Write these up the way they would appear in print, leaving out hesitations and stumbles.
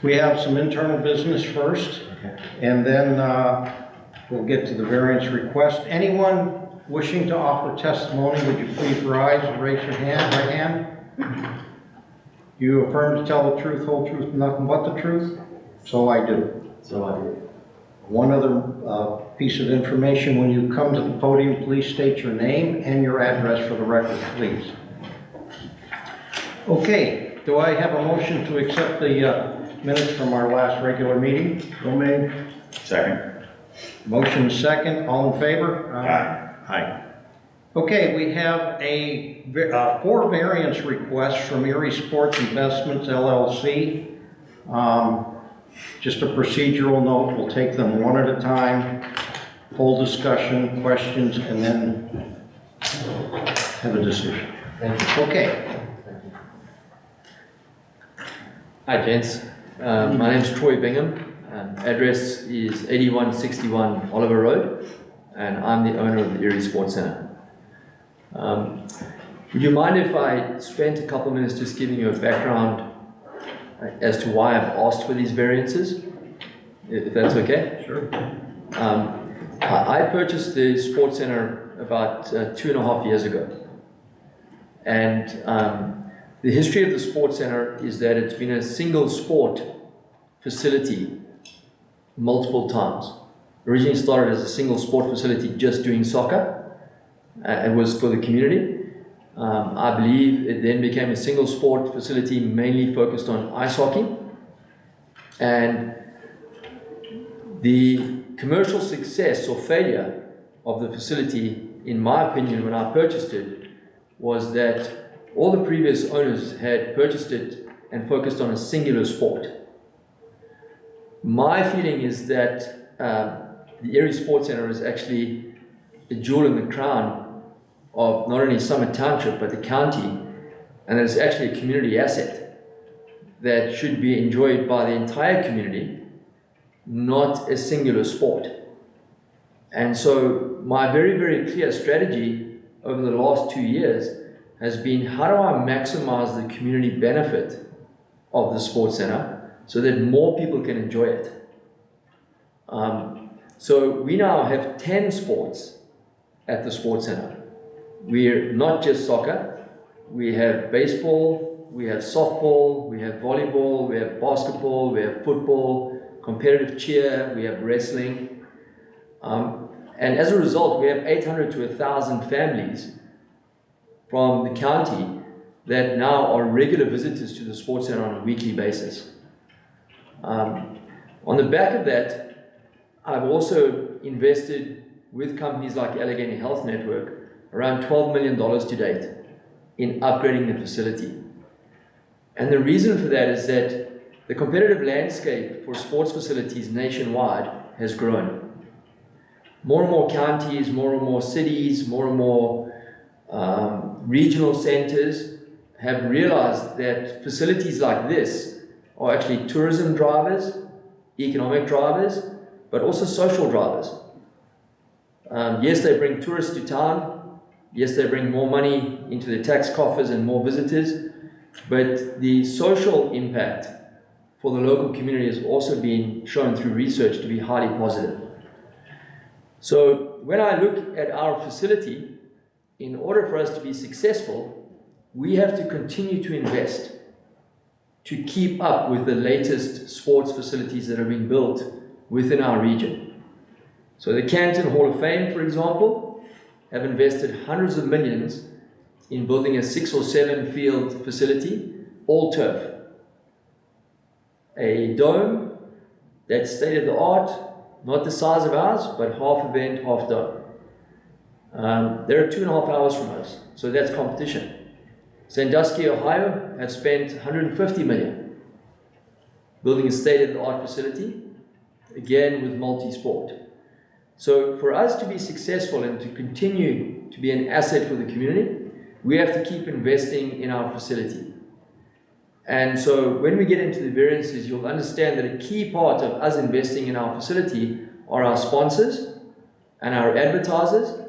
We have some internal business first, and then we'll get to the variance request. Anyone wishing to offer testimony, would you please rise and raise your hand, right hand? You affirm to tell the truth, whole truth, nothing but the truth? So I do. So I do. One other piece of information, when you come to the podium, please state your name and your address for the record, please. Okay, do I have a motion to accept the minutes from our last regular meeting? So made. Second. Motion second, all in favor? Aye. Aye. Okay, we have a 4 variance requests from Erie Sports Investments, LLC. Just a procedural note, we'll take them one at a time, full discussion, questions, and then have a decision. Okay. Hi gents, my name is Troy Bingham. Address is 8161 Oliver Road, and I'm the owner of the Erie Sports Centre. Would you mind if I spent a couple of minutes just giving you a background as to why I've asked for these variances, if that's okay? Sure. I purchased the Sports Centre about 2.5 years ago, and the history of the Sports Centre is that it's been a single sport facility multiple times. Originally started as a single sport facility just doing soccer. It was for the community. I believe it then became a single sport facility mainly focused on ice hockey. And the commercial success or failure of the facility, in my opinion, when I purchased it, was that all the previous owners had purchased it and focused on a singular sport. My feeling is that the Erie Sports Centre is actually a jewel in the crown of not only Summit Township but the county, and it's actually a community asset that should be enjoyed by the entire community, not a singular sport. And so my very, very clear strategy over the last 2 years has been, how do I maximize the community benefit of the Sports Centre so that more people can enjoy it? So we now have 10 sports at the Sports Centre. We're not just soccer. We have baseball, we have softball, we have volleyball, we have basketball, we have football, competitive cheer, we have wrestling. And as a result, we have 800 to 1,000 families from the county that now are regular visitors to the Sports Centre on a weekly basis. On the back of that, I've also invested with companies like Allegheny Health Network around $12 million to date in upgrading the facility. And the reason for that is that the competitive landscape for sports facilities nationwide has grown. More and more counties, more and more cities, more and more regional centers have realized that facilities like this are actually tourism drivers, economic drivers, but also social drivers. Yes, they bring tourists to town. Yes, they bring more money into the tax coffers and more visitors, but the social impact for the local community has also been shown through research to be highly positive. So when I look at our facility, in order for us to be successful, we have to continue to invest to keep up with the latest sports facilities that are being built within our region. So the Canton Hall of Fame, for example, have invested hundreds of millions in building a 6 or 7 field facility, all turf. A dome that's state of the art, not the size of ours, but half event, half dome. They're 2.5 hours from us, so that's competition. Sandusky, Ohio, have spent $150 million building a state-of-the-art facility, again with multi-sport. So for us to be successful and to continue to be an asset for the community, we have to keep investing in our facility. And so when we get into the variances, you'll understand that a key part of us investing in our facility are our sponsors and our advertisers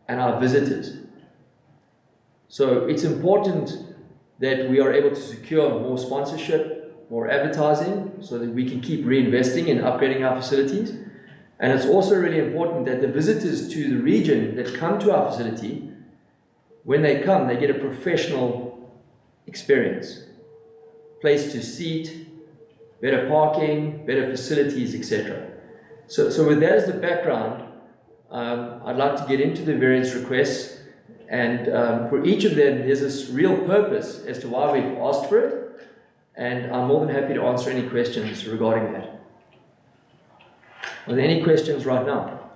and our visitors. So it's important that we are able to secure more sponsorship, more advertising, so that we can keep reinvesting in upgrading our facilities. And it's also really important that the visitors to the region that come to our facility, when they come, they get a professional experience. Place to seat, better parking, better facilities, etc. So with that as the background, I'd like to get into the variance requests, and for each of them there's this real purpose as to why we've asked for it, and I'm more than happy to answer any questions regarding that. Are there any questions right now?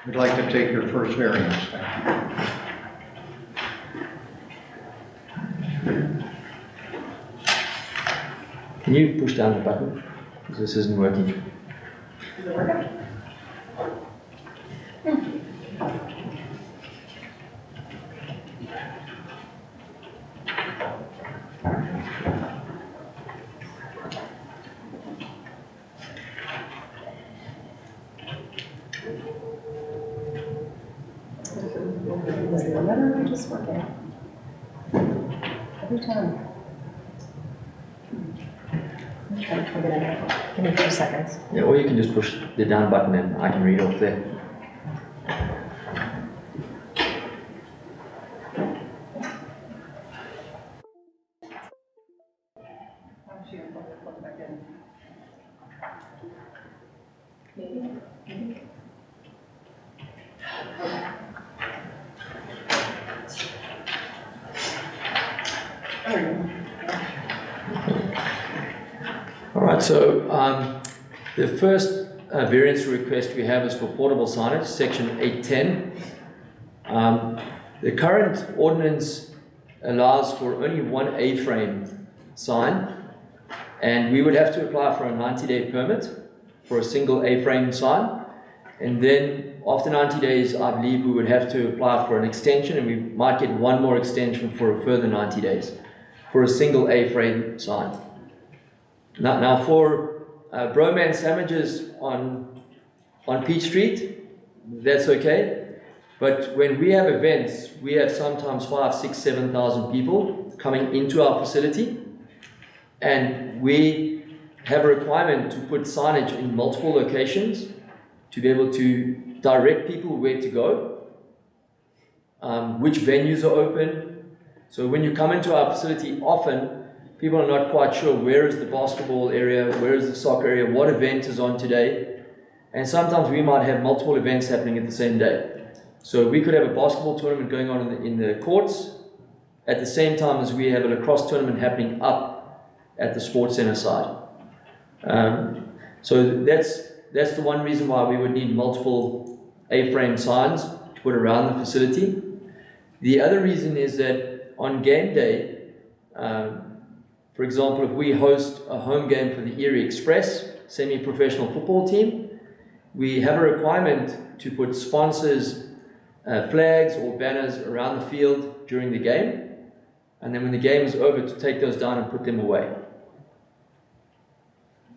I'd like to take your first variance. Can you push down the button? Because this isn't working. Is it working? Was the letter just working? Every time. I'm trying to figure it out. Give me 2 seconds. Yeah, or you can just push the down button and I can read off there. Alright, so the first variance request we have is for portable signage, section 810. The current ordinance allows for only one A-frame sign, and we would have to apply for a 90-day permit for a single A-frame sign, and then after 90 days I believe we would have to apply for an extension, and we might get one more extension for a further 90 days for a single A-frame sign. Now for Broman sandwiches on Peach Street, that's okay. But when we have events, we have sometimes 5,000, 6,000, 7,000 people coming into our facility, and we have a requirement to put signage in multiple locations to be able to direct people where to go, which venues are open. So when you come into our facility, often people are not quite sure where is the basketball area, where is the soccer area, what event is on today. And sometimes we might have multiple events happening at the same day. So we could have a basketball tournament going on in the courts at the same time as we have a lacrosse tournament happening up at the sports center side. So that's the one reason why we would need multiple A-frame signs to put around the facility. The other reason is that on game day, for example, if we host a home game for the Erie Express semi-professional football team, we have a requirement to put sponsors' flags or banners around the field during the game, and then when the game is over, to take those down and put them away.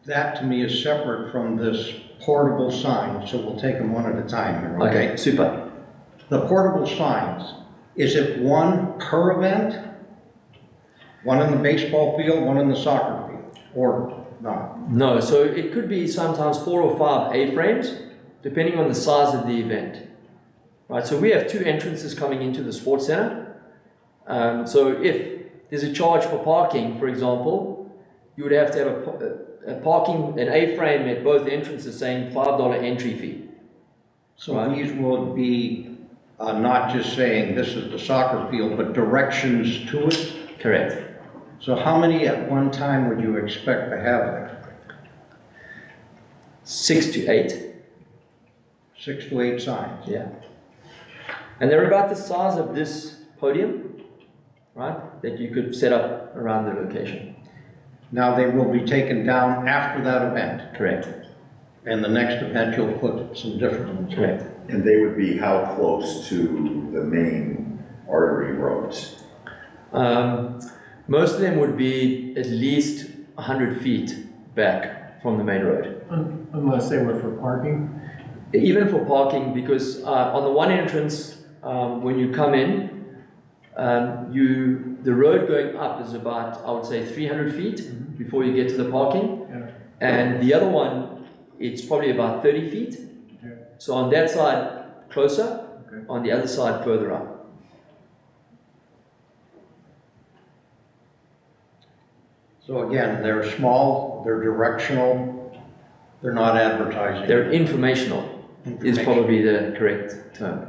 That to me is separate from this portable sign, so we'll take them one at a time here, Okay, super. The portable signs, is it one per event? One in the baseball field, one in the soccer field, or not? No, so it could be sometimes 4 or 5 A-frames, depending on the size of the event. Right, so we have 2 entrances coming into the sports center. So if there's a charge for parking, for example, you would have to have an A-frame at both entrances saying $5 entry fee. So Right. these would be not just saying this is the soccer field, but directions to it? Correct. So how many at one time would you expect to have there? 6 to 8. 6 to 8 signs? Yeah. And they're about the size of this podium, right, that you could set up around the location. Now they will be taken down after that event, Correct. and the next event you'll put some different ones. Correct. And they would be how close to the main artery roads? Most of them would be at least 100 feet back from the main road. Unless they were for parking? Even for parking, because on the one entrance, when you come in, the road going up is about, I would say, 300 feet before you get to the parking. Yeah. And the other one, it's probably about 30 feet. Okay. So on that side, closer, Okay. on the other side, further up. So again, they're small, they're directional, they're not advertising. They're informational, is probably the correct term.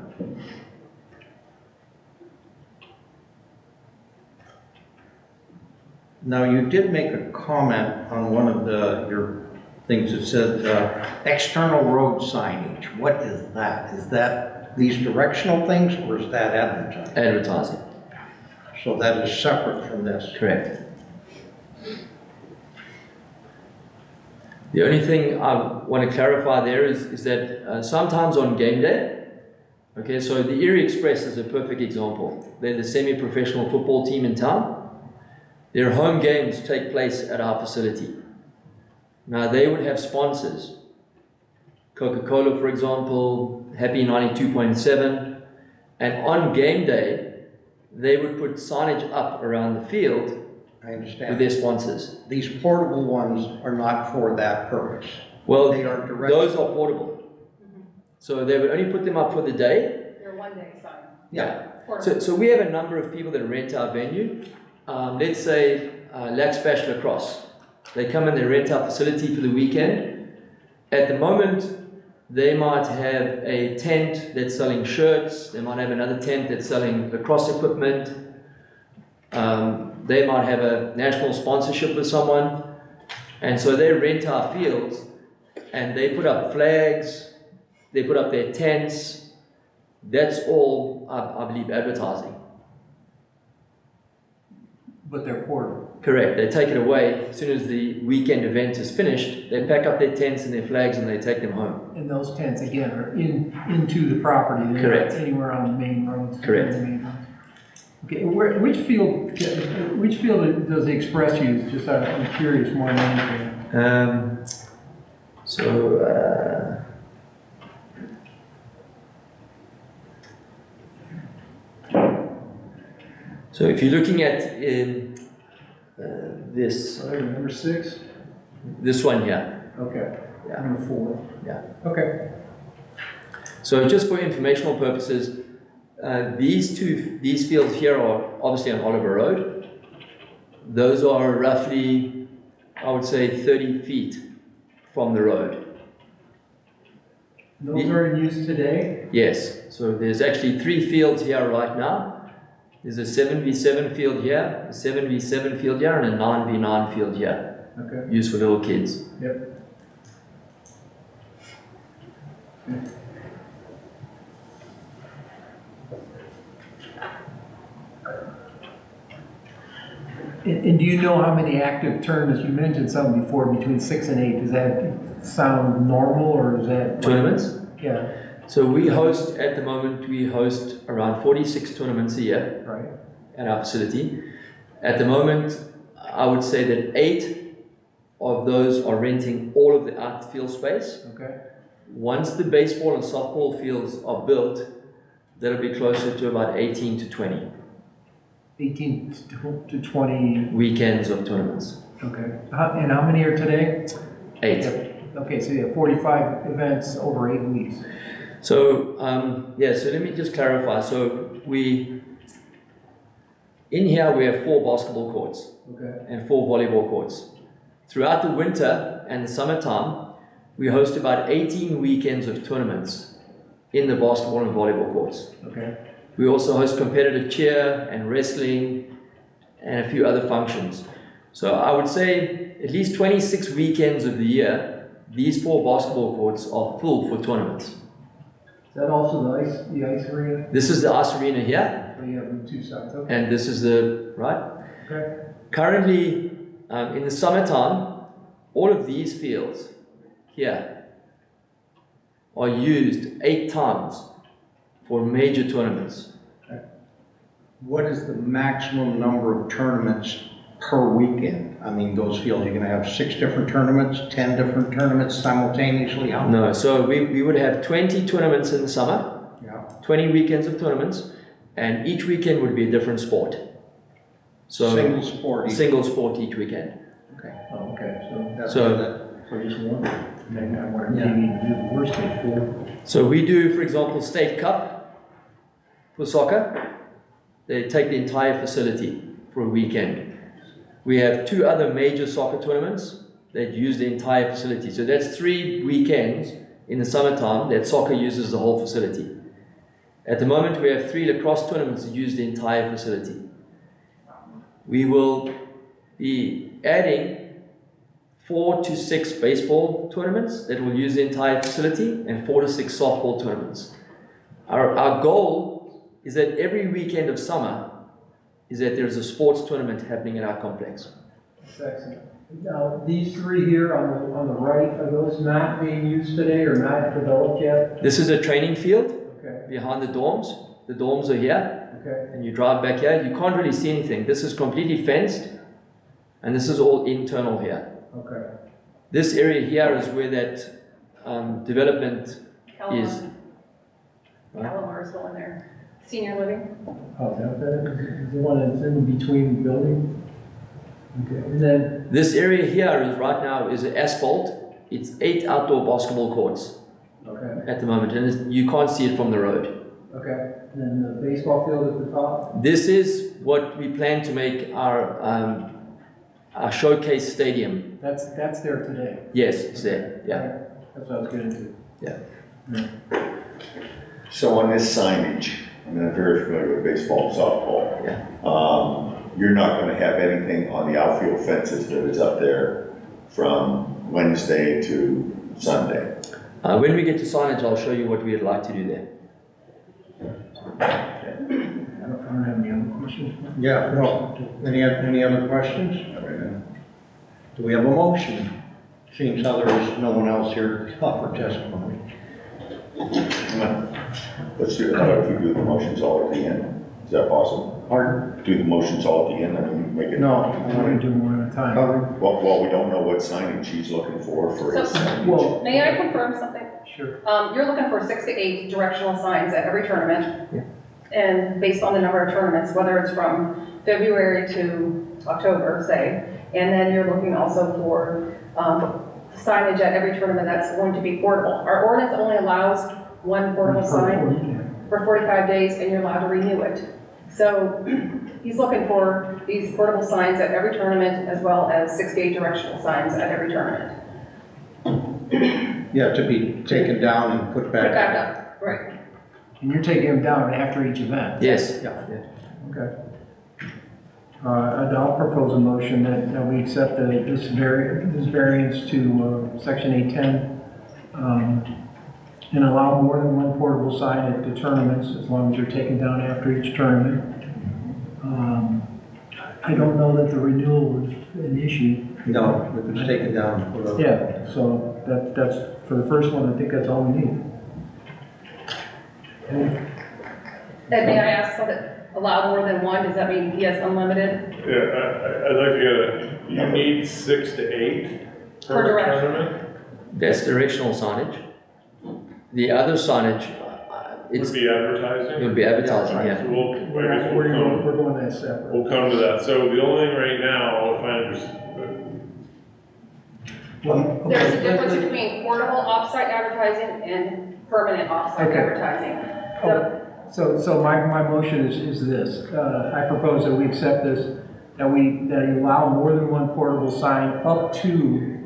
Now, you did make a comment on one of your things that said, external road signage. What is that? Is that these directional things, or is that advertising? Advertising, So that is separate from this. correct. The only thing I want to clarify there is that sometimes on game day, okay, so the Erie Express is a perfect example. They're the semi-professional football team in town. Their home games take place at our facility. Now they would have sponsors. Coca-Cola, for example, Happy 92.7. And on game day, they would put signage up around the field I with understand. their sponsors. These portable ones are not for that purpose. Well, They are direct. those are portable. So they would only put them up for the day. Your one-day sign. Yeah. So we have a number of people that rent our venue. Let's say Lax Bash Lacrosse. They come and they rent our facility for the weekend. At the moment, they might have a tent that's selling shirts. They might have another tent that's selling lacrosse equipment. They might have a national sponsorship with someone. And so they rent our fields and they put up flags, they put up their tents. That's all, I believe, advertising. But they're portable. Correct. They take it away as soon as the weekend event is finished. They pack up their tents and their flags and they take them home. And those tents, again, are into the property. They're Correct. not anywhere on the main roads. Correct. Okay, which field does the Express use? Just I'm curious more than anything. So if you're looking at this Number 6? one here, Okay. Yeah. Number 4. yeah. Okay. So just for informational purposes, these fields here are obviously on Oliver Road. Those are roughly, I would say, 30 feet from the road. Those are in use today? Yes, so there's actually 3 fields here right now. There's a 7v7 field here, a 7v7 field here, and a 9v9 field here, Okay. used for little kids. Yep. And do you know how many active tournaments, you mentioned something before, between 6 and 8, does that sound normal, or is that? Tournaments? Yeah, So we host, at the moment, we host around 46 tournaments a year right. at our facility. At the moment, I would say that 8 of those are renting all of the outfield space. Okay. Once the baseball and softball fields are built, that'll be closer to about 18 to 20 18 to 20, weekends of tournaments. okay. And how many are today? 8. Okay, so you have 45 events over 8 weeks. So, so let me just clarify. So in here we have 4 basketball courts Okay. and 4 volleyball courts. Throughout the winter and the summertime, we host about 18 weekends of tournaments in the basketball and volleyball courts. Okay. We also host competitive cheer and wrestling and a few other functions. So I would say at least 26 weekends of the year, these 4 basketball courts are full for tournaments. Is that also the ice arena? This is the ice arena here, Oh, you have the 2 sides, okay. and this is the, right? Okay. Currently, in the summertime, all of these fields here are used 8 times for major tournaments. What is the maximum number of tournaments per weekend? I mean, those fields, you're gonna have 6 different tournaments, 10 different tournaments simultaneously? How No, so we would have 20 tournaments in the summer, Yeah. 20 weekends of tournaments, and each weekend would be a different sport. So Single sport. single sport each weekend. Oh, okay, so, So just one, maybe I want to even do the worst case for. So we do, for example, State Cup for soccer. They take the entire facility for a weekend. We have 2 other major soccer tournaments that use the entire facility. So that's 3 weekends in the summertime that soccer uses the whole facility. At the moment, we have 3 lacrosse tournaments that use the entire facility. We will be adding 4 to 6 baseball tournaments that will use the entire facility, and 4 to 6 softball tournaments. Our goal is that every weekend of summer is that there's a sports tournament happening in our complex. Excellent. Now, these 3 here on the right, are those not being used today or not developed yet? This is a training field Okay, behind the dorms. The dorms are here, okay, and you drive back here. You can't really see anything. This is completely fenced, and this is all internal here. okay. This area here is where that development is. Calamar is going there. Senior living. Oh, that is the one that's in between the building? Okay, and then, This area here is right now is asphalt. It's 8 outdoor basketball courts okay, at the moment, and you can't see it from the road. okay. And then the baseball field at the top? This is what we plan to make our showcase stadium. That's there today? Yes, it's there. Yeah. That's what I was getting to. Yeah. So on this signage, I mean, I'm very familiar with baseball and softball. Yeah. You're not gonna have anything on the outfield fences that is up there from Wednesday to Sunday? When we get to signage, I'll show you what we'd like to do there. I don't have any other questions. Yeah, no. Any other questions? Do we have a motion? Seems how there is no one else here to offer testimony. Let's do, how about if we do the motions all at the end? Is that possible? Pardon? Do the motions all at the end, I mean, make it. No. I want to do one at a time. Well, we don't know what signage she's looking for his signage. Well, May I confirm something? sure. You're looking for 6 to 8 directional signs at every tournament. Yeah. And based on the number of tournaments, whether it's from February to October, say, and then you're looking also for signage at every tournament that's going to be portable. Our ordinance only allows 1 portable sign for 45 days, and you're allowed to renew it. So he's looking for these portable signs at every tournament, as well as 6 to 8 directional signs at every tournament. Yeah, to be taken down and put Put back back up. up, right. And you're taking them down after each event? Yes. Okay. I'll propose a motion that we accept this variance to section 810 and allow more than 1 portable sign at the tournaments, as long as they're taken down after each tournament. I don't know that the renewal was an issue. No, it was taken down. For the- Yeah, so that's, for the first one, I think that's all we need. And may I ask something, allow more than 1, does that mean he has unlimited? Yeah, I'd like to get you need 6 to 8 Per per direction. tournament? That's directional signage. The other signage, Would it's be advertising? will be advertising, So yeah. I guess we'll We're going that separate. we'll come to that. So the only thing right now, if I understand, Well, There's a okay, difference let- between portable off-site advertising and permanent off-site Okay. advertising. So my motion is this, I propose that we accept this, that you allow more than 1 portable sign up to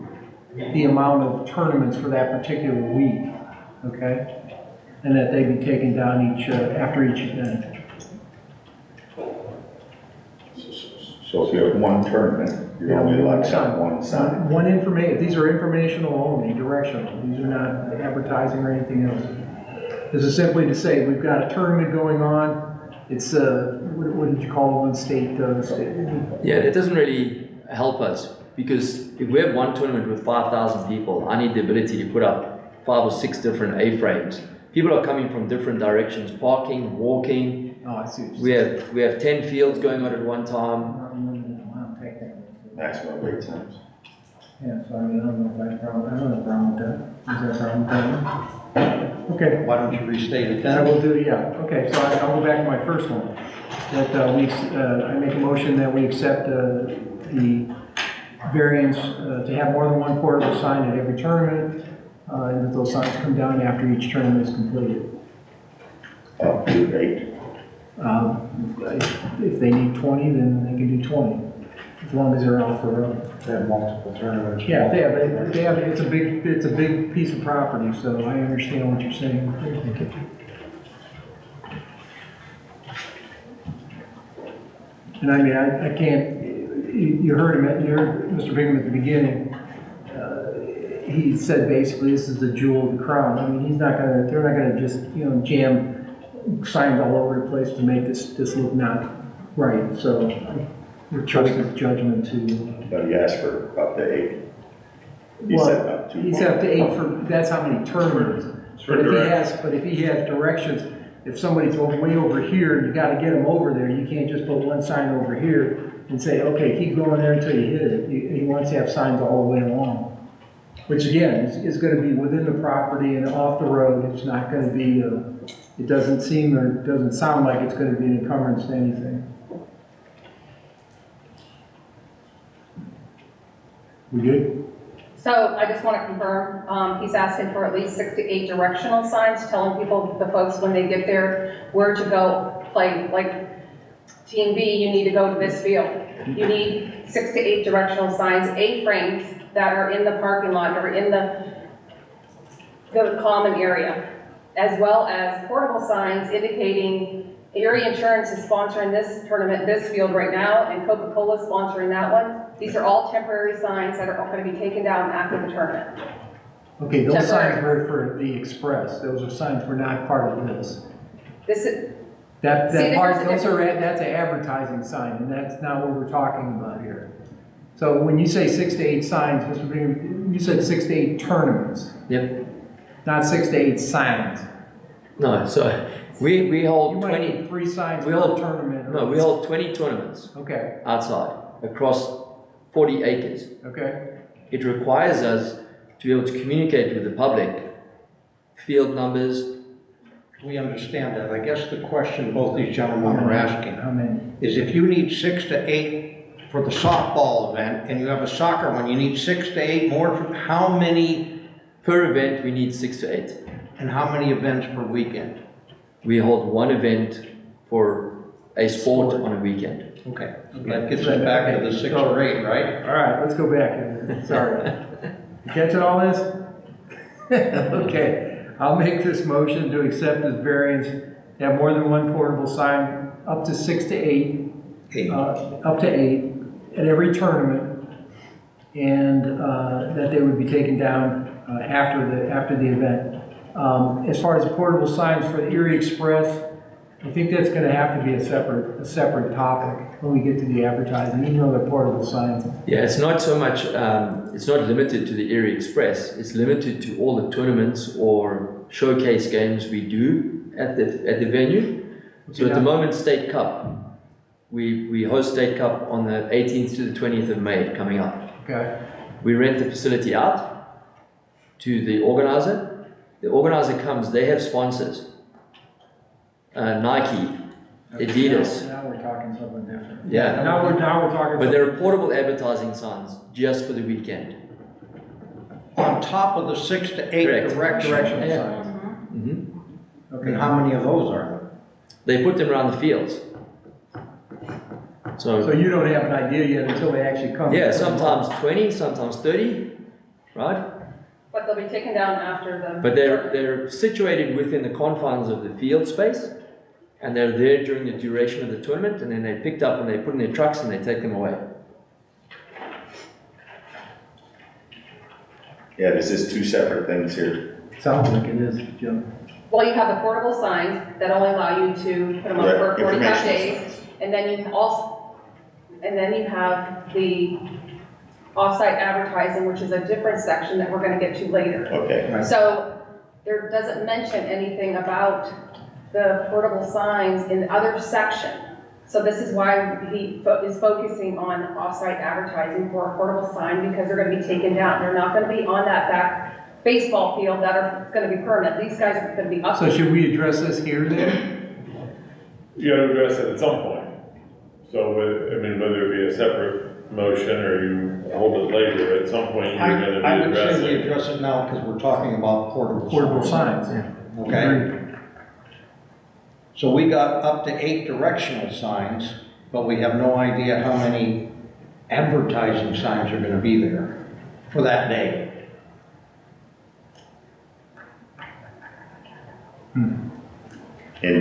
the amount of tournaments for that particular week, okay? And that they be taken down after each event. So if you have 1 tournament, you're only allowed to have 1 sign. These are informational only, directional, these are not advertising or anything else. This is simply to say, we've got a tournament going on, it's, what did you call it, one state? Yeah, that doesn't really help us, because if we have one tournament with 5,000 people, I need the ability to put up 5 or 6 different A-frames. People are coming from different directions, parking, walking. Oh, I see what you're saying. We have 10 fields going on at one time. Not limited amount, technically. Maximum 8 times. Yeah, so I mean, I don't know if I have a problem with that. Is there a problem with that? Okay. Why don't you restate it I then? will do, yeah. Okay, so I'll go back to my first one. That I make a motion that we accept the variance to have more than one portable sign at every tournament, and that those signs come down after each tournament is completed. Up to 8. If they need 20, then they can do 20, as long as they're off the road. They have multiple tournaments. Yeah, it's a big piece of property, so I understand what you're saying. And I mean, I can't, you heard Mr. Bingham at the beginning. He said basically this is the jewel of the crown. I mean, they're not gonna just, jam signs all over the place to make this look not right. So we're trusting his judgment to. No, you asked for up to 8. He said up to. He said up to 8 for, that's how many tournaments. For But if he has directions, if somebody's way over here, you gotta get them over there. You can't just put one sign over here and say, okay, keep going there until you hit it. He wants to have signs all the way along. Which again, is gonna be within the property and off the road. It's not gonna be, it doesn't seem or doesn't sound like it's gonna be an encumbrance to anything. We good? So I just want to confirm, he's asking for at least 6 to 8 directional signs, telling people, the folks when they get there, where to go play. Like Team B, you need to go to this field. You need 6 to 8 directional signs, A-frames that are in the parking lot or in the common area, as well as portable signs indicating Erie Insurance is sponsoring this tournament, this field right now, and Coca-Cola is sponsoring that one. These are all temporary signs that are going to be taken down after the tournament. Okay, those Temporary. signs were for the express. Those are signs were not part of this. This is, That See, part, there's a that's an advertising sign, and that's not what we're talking about here. So when you say 6 to 8 signs, Mr. Bingham, you said 6 to 8 tournaments, Yep. not 6 to 8 signs. No, so we You hold might 20, need 3 signs we per hold- tournament. no, we hold 20 tournaments Okay, outside across 40 acres. okay. It requires us to be able to communicate with the public, field numbers. We understand that. I guess the question both these gentlemen are asking How many? is if you need 6 to 8 for the softball event and you have a soccer one, you need 6 to 8 more for how many, Per event, we need 6 to 8. and how many events per weekend? We hold one event for a sport on a weekend. Okay, so that gets us back to the 6 or 8, right? All right, let's go back here. Sorry. You catching all this? Okay, I'll make this motion to accept this variance, to have more than one portable sign, up to 6 to 8, 8. up to 8 at every tournament, and that they would be taken down after the event. As far as the portable signs for the Erie Express, I think that's going to have to be a separate topic when we get to the advertising, even though they're portable signs. Yeah, it's not so much, it's not limited to the Erie Express. It's limited to all the tournaments or showcase games we do at the venue. So at the moment, State Cup, we host State Cup on the 18th to the 20th of May coming up. Okay. We rent the facility out to the organizer. The organizer comes, they have sponsors. Nike, Adidas. Now we're talking something different. Yeah. Now we're talking. But there are portable advertising signs just for the weekend. On top of the 6 to 8 Correct. directional Yeah. signs. Mm-hmm. And how many of those are They put them around the fields. So you don't have an idea yet until they actually come. Yeah, sometimes 20, sometimes 30, right? but they'll be taken down after the. But they're situated within the confines of the field space, and they're there during the duration of the tournament, and then they're picked up and they put in their trucks and they take them away. Yeah, this is 2 separate things here. Sounds like it is, Jim. Well, you have the portable signs that only allow you to put them up Right, for 45 informational days. signs. And then you have the off-site advertising, which is a different section that we're gonna get to later. Okay, So there doesn't mention anything about the portable signs in the other section. So this is why he is focusing on off-site advertising for a portable sign, because they're gonna be taken down. They're not gonna be on that back baseball field that are gonna be permanent. These guys are gonna be up. So should we address this here then? You gotta address it at some point. So, I mean, whether it be a separate motion or you hold it later, at some point you're gonna I be would say we addressing. address it now because we're talking about portable Portable signs. signs, yeah. Okay, Agreed. so we got up to 8 directional signs, but we have no idea how many advertising signs are gonna be there for that day. And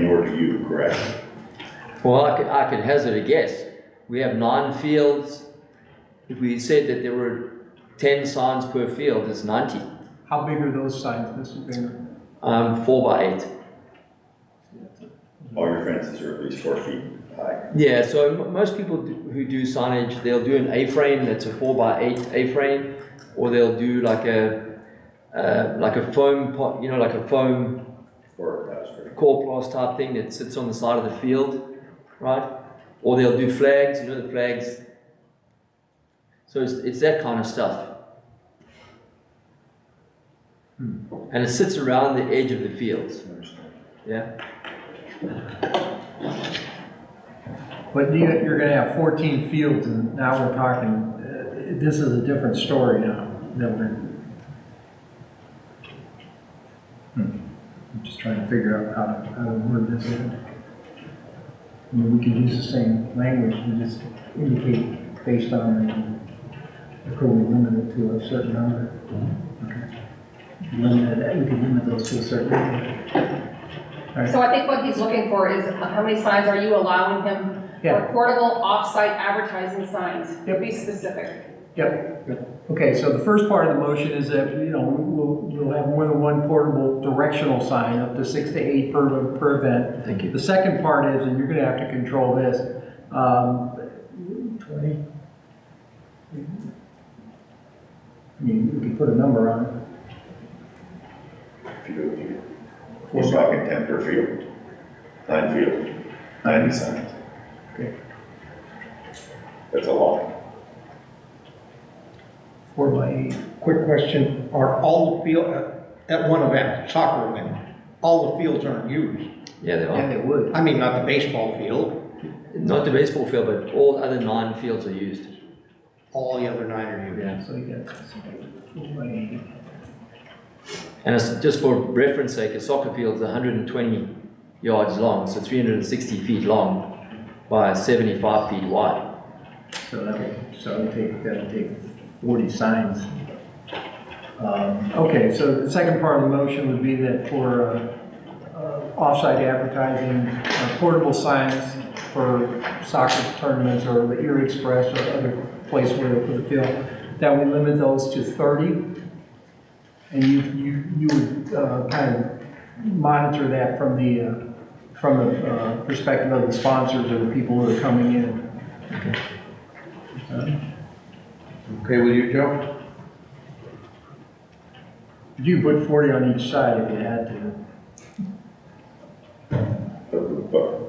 nor do you, correct? Well, I could hazard a guess. We have 9 fields. If we said that there were 10 signs per field, it's 90. How big are those signs, Mr. Binger? 4 by 8. All your fences are at least 4 feet high. Yeah, so most people who do signage, they'll do an A-frame that's a 4 by 8 A-frame, or they'll do like a foam pot, you know, like a foam Or plaster. core type thing that sits on the side of the field, right? Or they'll do flags, you know, the flags. So it's that kind of stuff. And it sits around the edge of the fields. Yeah. But you're gonna have 14 fields, and now we're talking, this is a different story now. I'm just trying to figure out how to word this in. I mean, we could use the same language and just indicate based on the code, we limit it to a certain number. Okay. We could limit those to a certain number. So I think what he's looking for is how many signs are you allowing him Yeah. for portable off-site advertising signs? Yep. Be specific. Yep. Okay, so the first part of the motion is that, you know, we'll have more than one portable directional sign, up to 6 to 8 per event. Thank you. The second part is, and you're gonna have to control this, 20? I mean, we can put a number on it. If you do, we're talking 10 per field. 9 fields, 90 signs. Okay. That's a lot. 4 by 8. Quick question, are all the field, at one event, soccer event, all the fields aren't used? Yeah, they Yeah, are. they would. I mean, not the baseball field, Not the baseball field, but all other 9 fields are used. all the other 9 are used. Yeah. So you got 4 by 8. And it's just for reference sake, a soccer field is 120 yards long, so 360 feet long by 75 feet wide. So that'll take 40 signs. Okay, so the second part of the motion would be that for off-site advertising, portable signs for soccer tournaments or the Erie Express or other place where they put the field, that we limit those to 30. And you would kind of monitor that from the perspective of the sponsors or the people who are coming in. Okay with you, Joe? You put 40 on each side if you had to.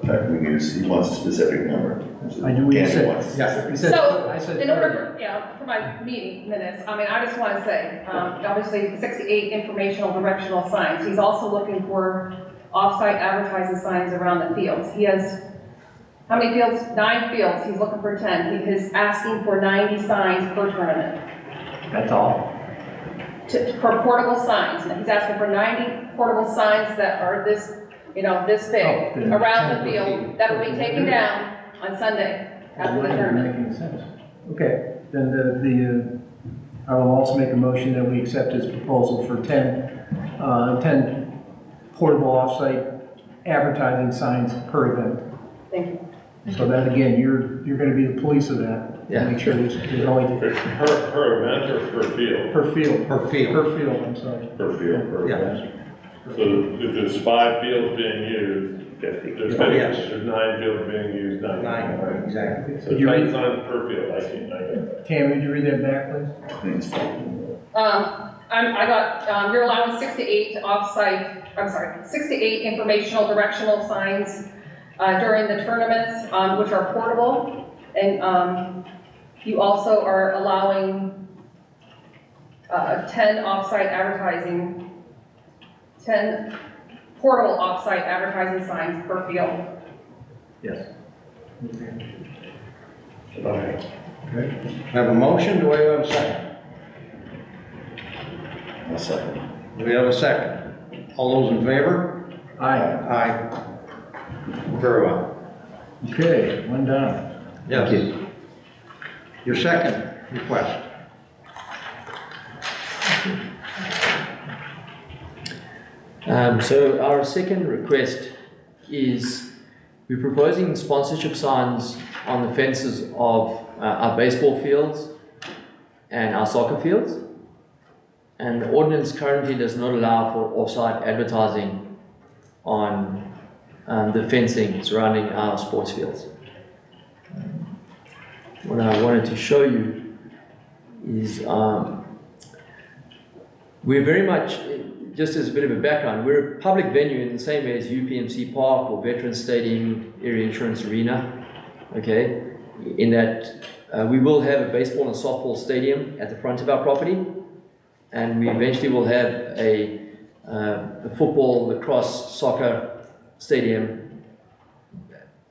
But we need he wants a specific number. I do what you Danny said. wants- Yeah. You said- So, I said in 30. order for my meeting minutes, I mean, I just want to say, obviously 68 informational directional signs. He's also looking for off-site advertising signs around the fields. He has, how many fields? 9 fields. He's looking for 10. He is asking for 90 signs per tournament. That's all. For portable signs. He's asking for 90 portable signs that are this, this big, Oh, then around 10 the per field, field. that will be taken down on Sunday after the That doesn't tournament. make any sense. Okay, then I will also make a motion that we accept his proposal for 10 portable off-site advertising signs per event. Thank you. So that, again, you're gonna be the police of that. Yeah. Make sure there's only Per event or per field? per field. Per field. Per field, I'm sorry. Per field, per Yeah. event. So if there's 5 fields being used, 50. there's Oh, 50, yes. there's 9 fields being used, 9. 9, exactly. So Could you 10 read- signs per field, I get it. Tammy, would you read that back, please? You're allowing 6 to 8 off-site, 6 to 8 informational directional signs during the tournaments, which are portable. And you also are allowing 10 off-site advertising, 10 portable off-site advertising signs per field. Yes. Okay. Have a motion, do we have a second? A second. Do we have a second? All those in favor? Aye. Aye. Very well. Okay, one down. Yes. Your second request. So our second request is we're proposing sponsorship signs on the fences of our baseball fields and our soccer fields. And the ordinance currently does not allow for off-site advertising on the fencing surrounding our sports fields. What I wanted to show you is we're very much, just as a bit of a background, we're a public venue in the same way as UPMC Park or Veterans Stadium, Area Insurance Arena, okay? In that we will have a baseball and softball stadium at the front of our property, and we eventually will have a football, lacrosse, soccer stadium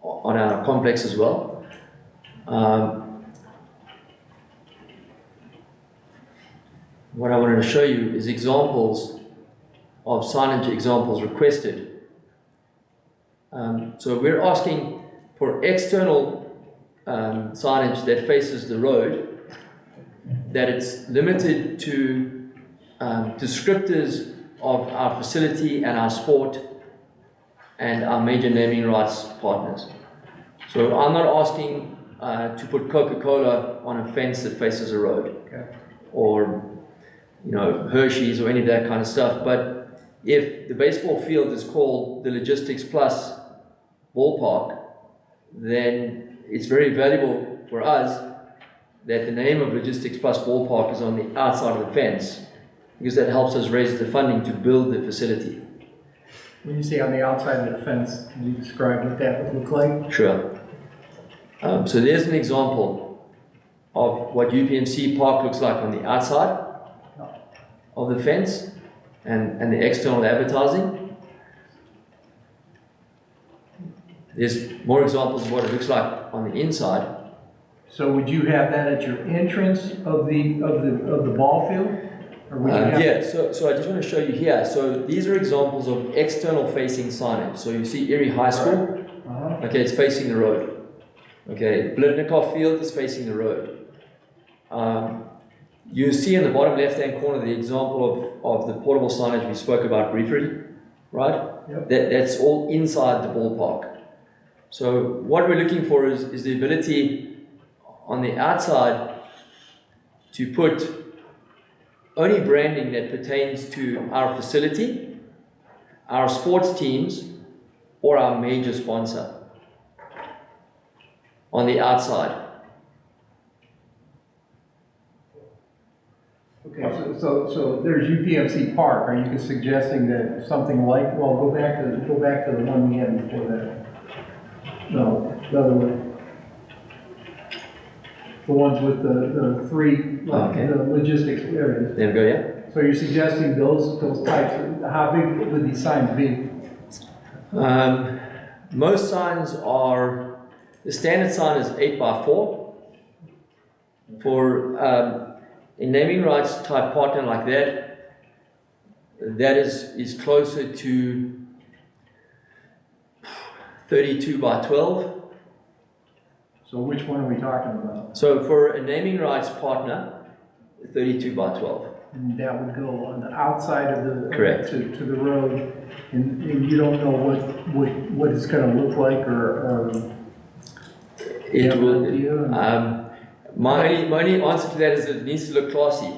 on our complex as well. What I wanted to show you is examples of signage examples requested. So we're asking for external signage that faces the road, that it's limited to descriptors of our facility and our sport and our major naming rights partners. So I'm not asking to put Coca-Cola on a fence that faces a road, Okay. or Hershey's or any of that kind of stuff. But if the baseball field is called the Logistics Plus Ballpark, then it's very valuable for us that the name of Logistics Plus Ballpark is on the outside of the fence, because that helps us raise the funding to build the facility. When you say on the outside of the fence, can you describe what that would look like? Sure. So there's an example of what UPMC Park looks like on the outside of the fence and the external advertising. There's more examples of what it looks like on the inside. So would you have that at your entrance of the ball field? Or would you have Yeah, so I just want to show you here. So these are examples of external facing signage. So you see Erie High School. Okay, it's facing the road. Okay, Blitnikoff Field is facing the road. You see in the bottom left-hand corner the example of the portable signage we spoke about briefly, right? Yep. That's all inside the ballpark. So what we're looking for is the ability on the outside to put only branding that pertains to our facility, our sports teams, or our major sponsor on the outside. Okay, so there's UPMC Park. Are you suggesting that something like, well, go back to the one we had before that. No, the other one. The ones with the three, Okay. the logistics areas. There we go, yeah? So you're suggesting those types, how big would these signs be? Most signs are, the standard sign is 8x4. For a naming rights type partner like that, that is closer to 32x12. So which one are we talking about? So for a naming rights partner, 32x12. And that would go on the outside of the Correct. to the road, and you don't know what it's going to look like, or It have will. an idea? My only answer to that is that it needs to look classy.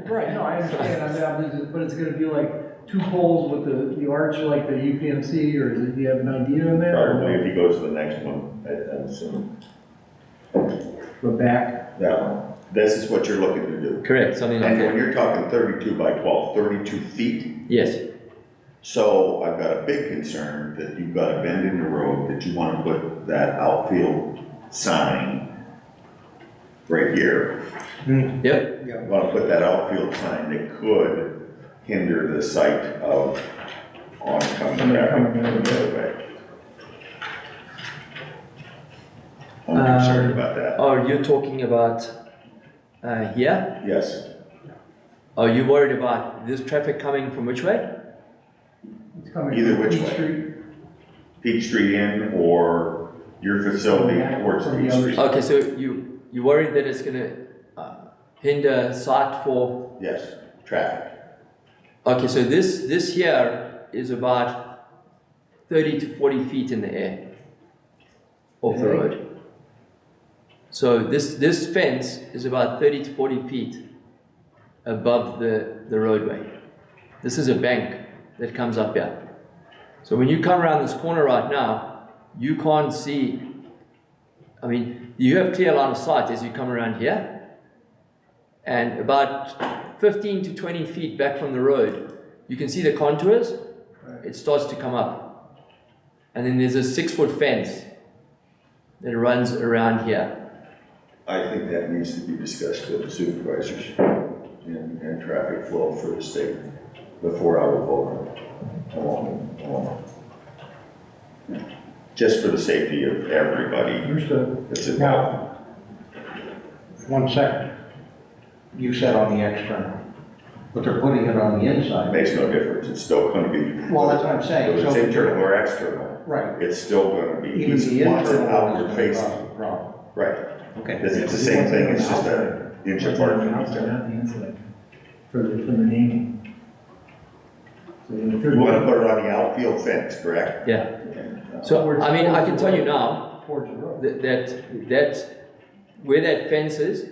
Right. No, I understand. But it's going to be like two poles with the arch like the UPMC, or do you have an idea on that? Probably if he goes to the next one, I'm assuming. Go back. That one. This is what you're looking to do. Correct, something like And when that. you're talking 32x12, 32 feet. Yes. So I've got a big concern that you've got a bend in the road that you want to put that outfield sign right here. Yep, You want to put that outfield sign that could hinder the sight of oncoming traffic from the roadway. I'm concerned about that. oh, you're talking about, here? Yes, Are you worried about this traffic coming from which way? It's coming Either from which Peach way. Street. Peach Street in or your facility towards From the Peach other Street. side. Okay, so you worried that it's gonna hinder sight for, Yes, traffic. okay, so this here is about 30 to 40 feet in the air off the road. So this fence is about 30 to 40 feet above the roadway. This is a bank that comes up here. So when you come around this corner right now, you can't see, I mean, you have clear line of sight as you come around here. And about 15 to 20 feet back from the road, you can see the contours, it starts to come up. And then there's a 6-foot fence that runs around here. I think that needs to be discussed with the supervisors and traffic flow for the state before I will vote on it. Just for the safety of everybody Understood. that's involved. Now, 1 second. You said on the external, but they're putting it on the It inside. makes no difference, it's still gonna be. Well, that's what I'm saying. Whether it's So- internal or external, Right. it's still gonna be, Even he the wants it internal outward is facing. going to cause a problem. Right, Okay. it's the same thing, it's just an inch apart from each other. Not the inside, for the naming. So the You wanna put it on the outfield fence, correct? Yeah. So, I mean, I can tell you now, Towards the road. that where that fence is,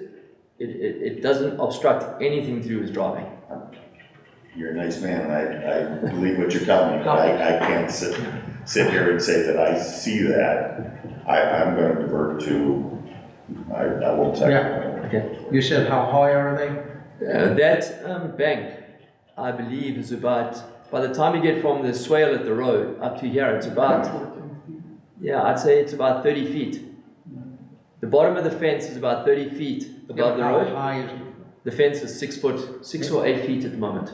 it doesn't obstruct anything to do with driving. You're a nice man, I believe what you're telling me, but I can't sit here and say that I see that. I'm gonna divert to, I won't second. Yeah. Okay. You said how high are they? That bank, I believe, is about, by the time you get from the swale at the road up to here, it's about, yeah, I'd say it's about 30 feet. The bottom of the fence is about 30 feet above the How road. high is, The fence is 6 or 8 feet at the moment.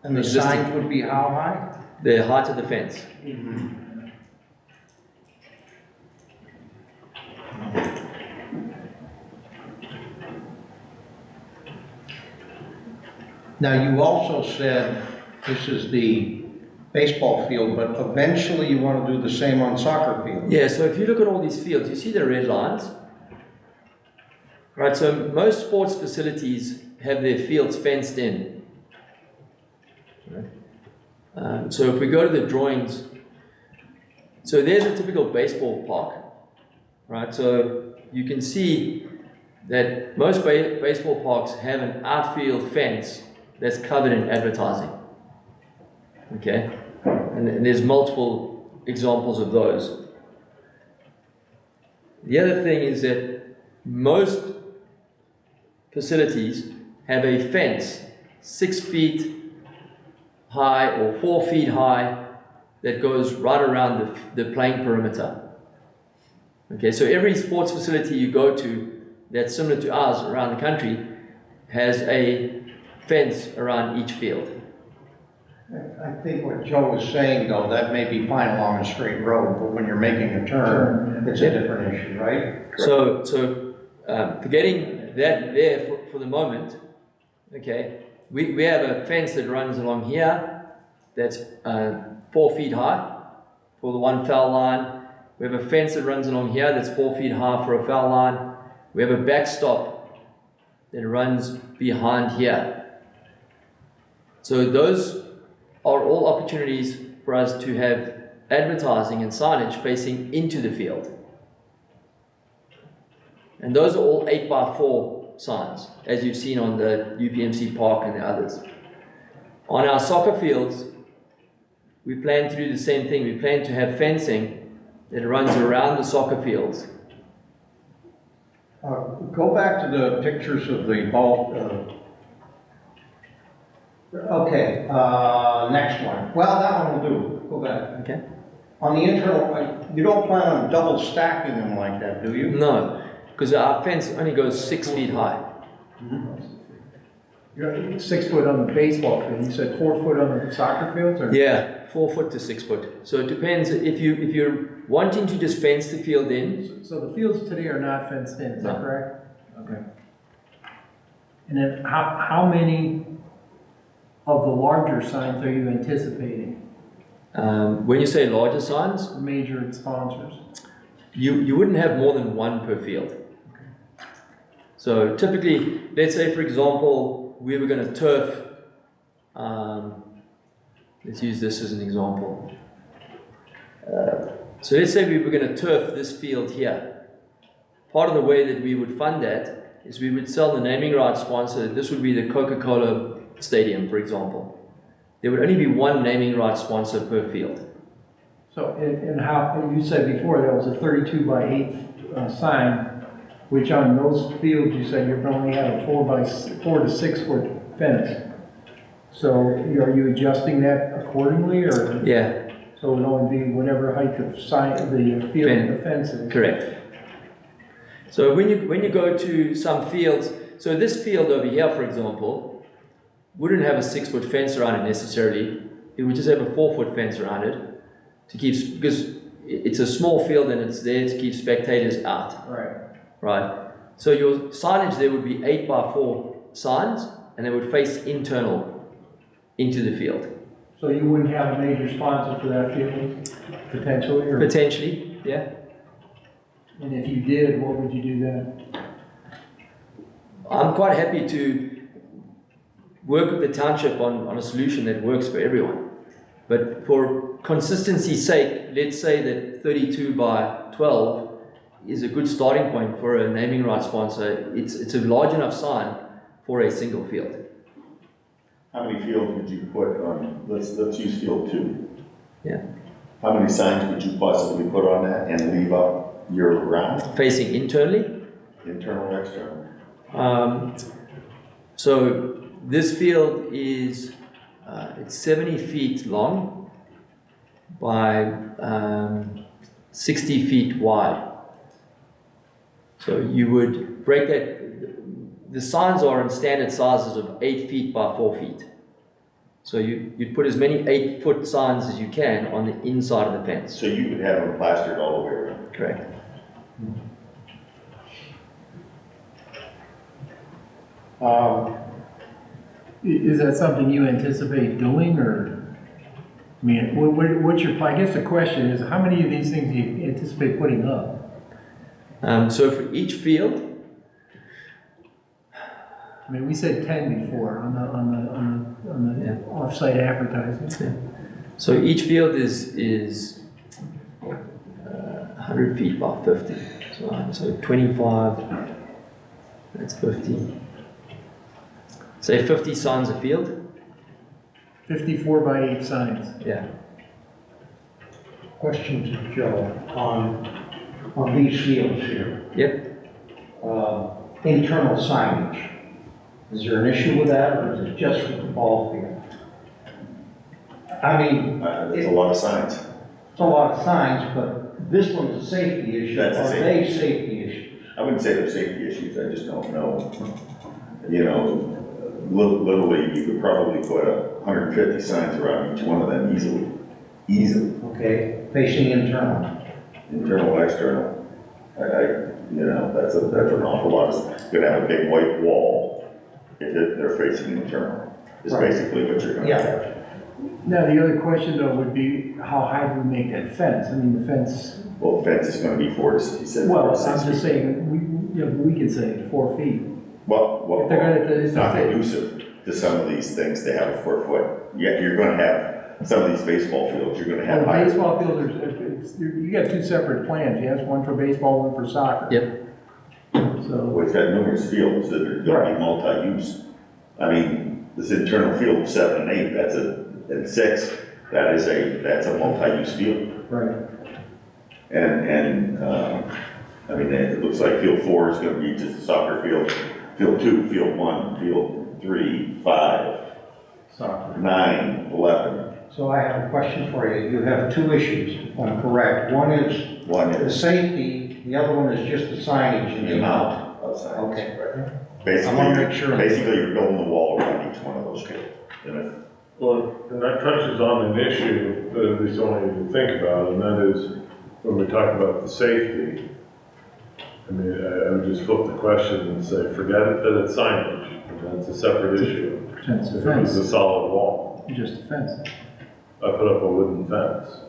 and the Existing. signs would be how high? The height of the fence. Now, you also said this is the baseball field, but eventually you want to do the same on soccer fields. Yeah, so if you look at all these fields, you see the red lines? Right, so most sports facilities have their fields fenced in. Right? So if we go to the drawings, so there's a typical baseball park, right? So you can see that most baseball parks have an outfield fence that's covered in advertising. Okay, and there's multiple examples of those. The other thing is that most facilities have a fence 6 feet high or 4 feet high that goes right around the playing perimeter. Okay, so every sports facility you go to that's similar to ours around the country has a fence around each field. I think what Joe was saying, though, that may be fine along a straight road, but when you're making a turn, it's a different issue, right? So forgetting that there for the moment, okay, we have a fence that runs along here that's 4 feet high for the one foul line. We have a fence that runs along here that's 4 feet high for a foul line. We have a backstop that runs behind here. So those are all opportunities for us to have advertising and signage facing into the field. And those are all 8x4 signs, as you've seen on the UPMC Park and the others. On our soccer fields, we plan to do the same thing. We plan to have fencing that runs around the soccer fields. Go back to the pictures of the ball. Okay, next one. Well, that one will do. Go back. Okay? On the internal, you don't plan on double stacking them like that, do you? No, because our fence only goes 6 feet high. You're 6 foot on the baseball field, you said 4 foot on the soccer fields, or? Yeah, 4 foot to 6 foot. So it depends, if you're wanting to just fence the field in, So the fields today are not fenced in, is that No. correct? Okay. And then how many of the larger signs are you anticipating, when you say larger signs, major sponsors? you wouldn't have more than one per field. So typically, let's say for example, we were going to turf, let's use this as an example. So let's say we were going to turf this field here. Part of the way that we would fund that is we would sell the naming rights sponsor. This would be the Coca-Cola Stadium, for example. There would only be one naming rights sponsor per field. So, and how, you said before that was a 32 by 8 sign, which on those fields you said you're only have a 4 to 6 foot fence. So are you adjusting that accordingly, or? Yeah, So it would only be whatever height of sign, the field, the fence is? correct. So when you go to some fields, so this field over here, for example, wouldn't have a 6 foot fence around it necessarily. It would just have a 4 foot fence around it to keep, because it's a small field and it's there to keep spectators out. Right. Right. So your signage there would be 8 by 4 signs, and they would face internal into the field. So you wouldn't have a major sponsor for that field, potentially, or? Potentially, yeah. And if you did, what would you do then? I'm quite happy to work with the township on a solution that works for everyone. But for consistency's sake, let's say that 32 by 12 is a good starting point for a naming rights sponsor. It's a large enough sign for a single field. How many fields would you put on, let's use field 2. Yeah. How many signs would you possibly put on that and leave up year round, Facing internally. internal, external? So this field is it's 70 feet long by 60 feet wide. So you would break that. The signs are in standard sizes of 8 feet by 4 feet. So you'd put as many 8 foot signs as you can on the inside of the fence. So you would have them plastered all the way around? Correct. Is that something you anticipate doing, or? I mean, what's your plan? I guess the question is, how many of these things do you anticipate putting up? So for each field, I mean, we said 10 before on the off-site advertising. so each field is 100 feet by 50. So 25, that's 50. Say 50 signs a field. 54 by 8 signs. Yeah. Question to Joe on these fields here. Yep. Internal signage. Is there an issue with that, or is it just for the ball field? I mean, It's a lot of signs. it's a lot of signs, but this one's a safety issue. That's a Are safety they safety issues? I wouldn't say they're safety issues, I just don't know. You know, literally, you could probably put 150 signs around each one of them easily. Easily. Okay, facing internal. Internal, external. You know, that's an awful lot. It's gonna have a big white wall if they're facing internal. Is Right. basically what you're gonna Yeah. have. Now, the other question though would be, how high do we make that fence? I mean, the fence, Well, the fence is gonna be 4 to 6 feet. well, I'm just saying, we can say 4 feet. Well, If they're gonna- it's not conducive to some of these things to have a 4 foot. Yet you're gonna have, some of these baseball fields, you're gonna have Well, higher. baseball fields, you got 2 separate plans, yes, one for baseball, one for soccer. Yep. So, We've got numerous fields that are gonna be multi-use. I mean, this internal field, 7 and 8, and 6, that's a multi-use field. right. And I mean, it looks like field 4 is gonna be just a soccer field, field 2, field 1, field 3, 5, Soccer. 9, 11. So I have a question for you. You have two issues, if I'm correct. One is One the is, safety the other one is just the signage and The amount of signs. Okay. Basically, I wanna make sure. basically you're building the wall around each one of those two. And if Well, and that touches on an issue that at least I want you to think about, and that is when we talk about the safety. I mean, I would just flip the question and say, forget it that it's signage, that's a separate issue. Fence, If it was a solid wall, just a fence. I put up a wooden fence.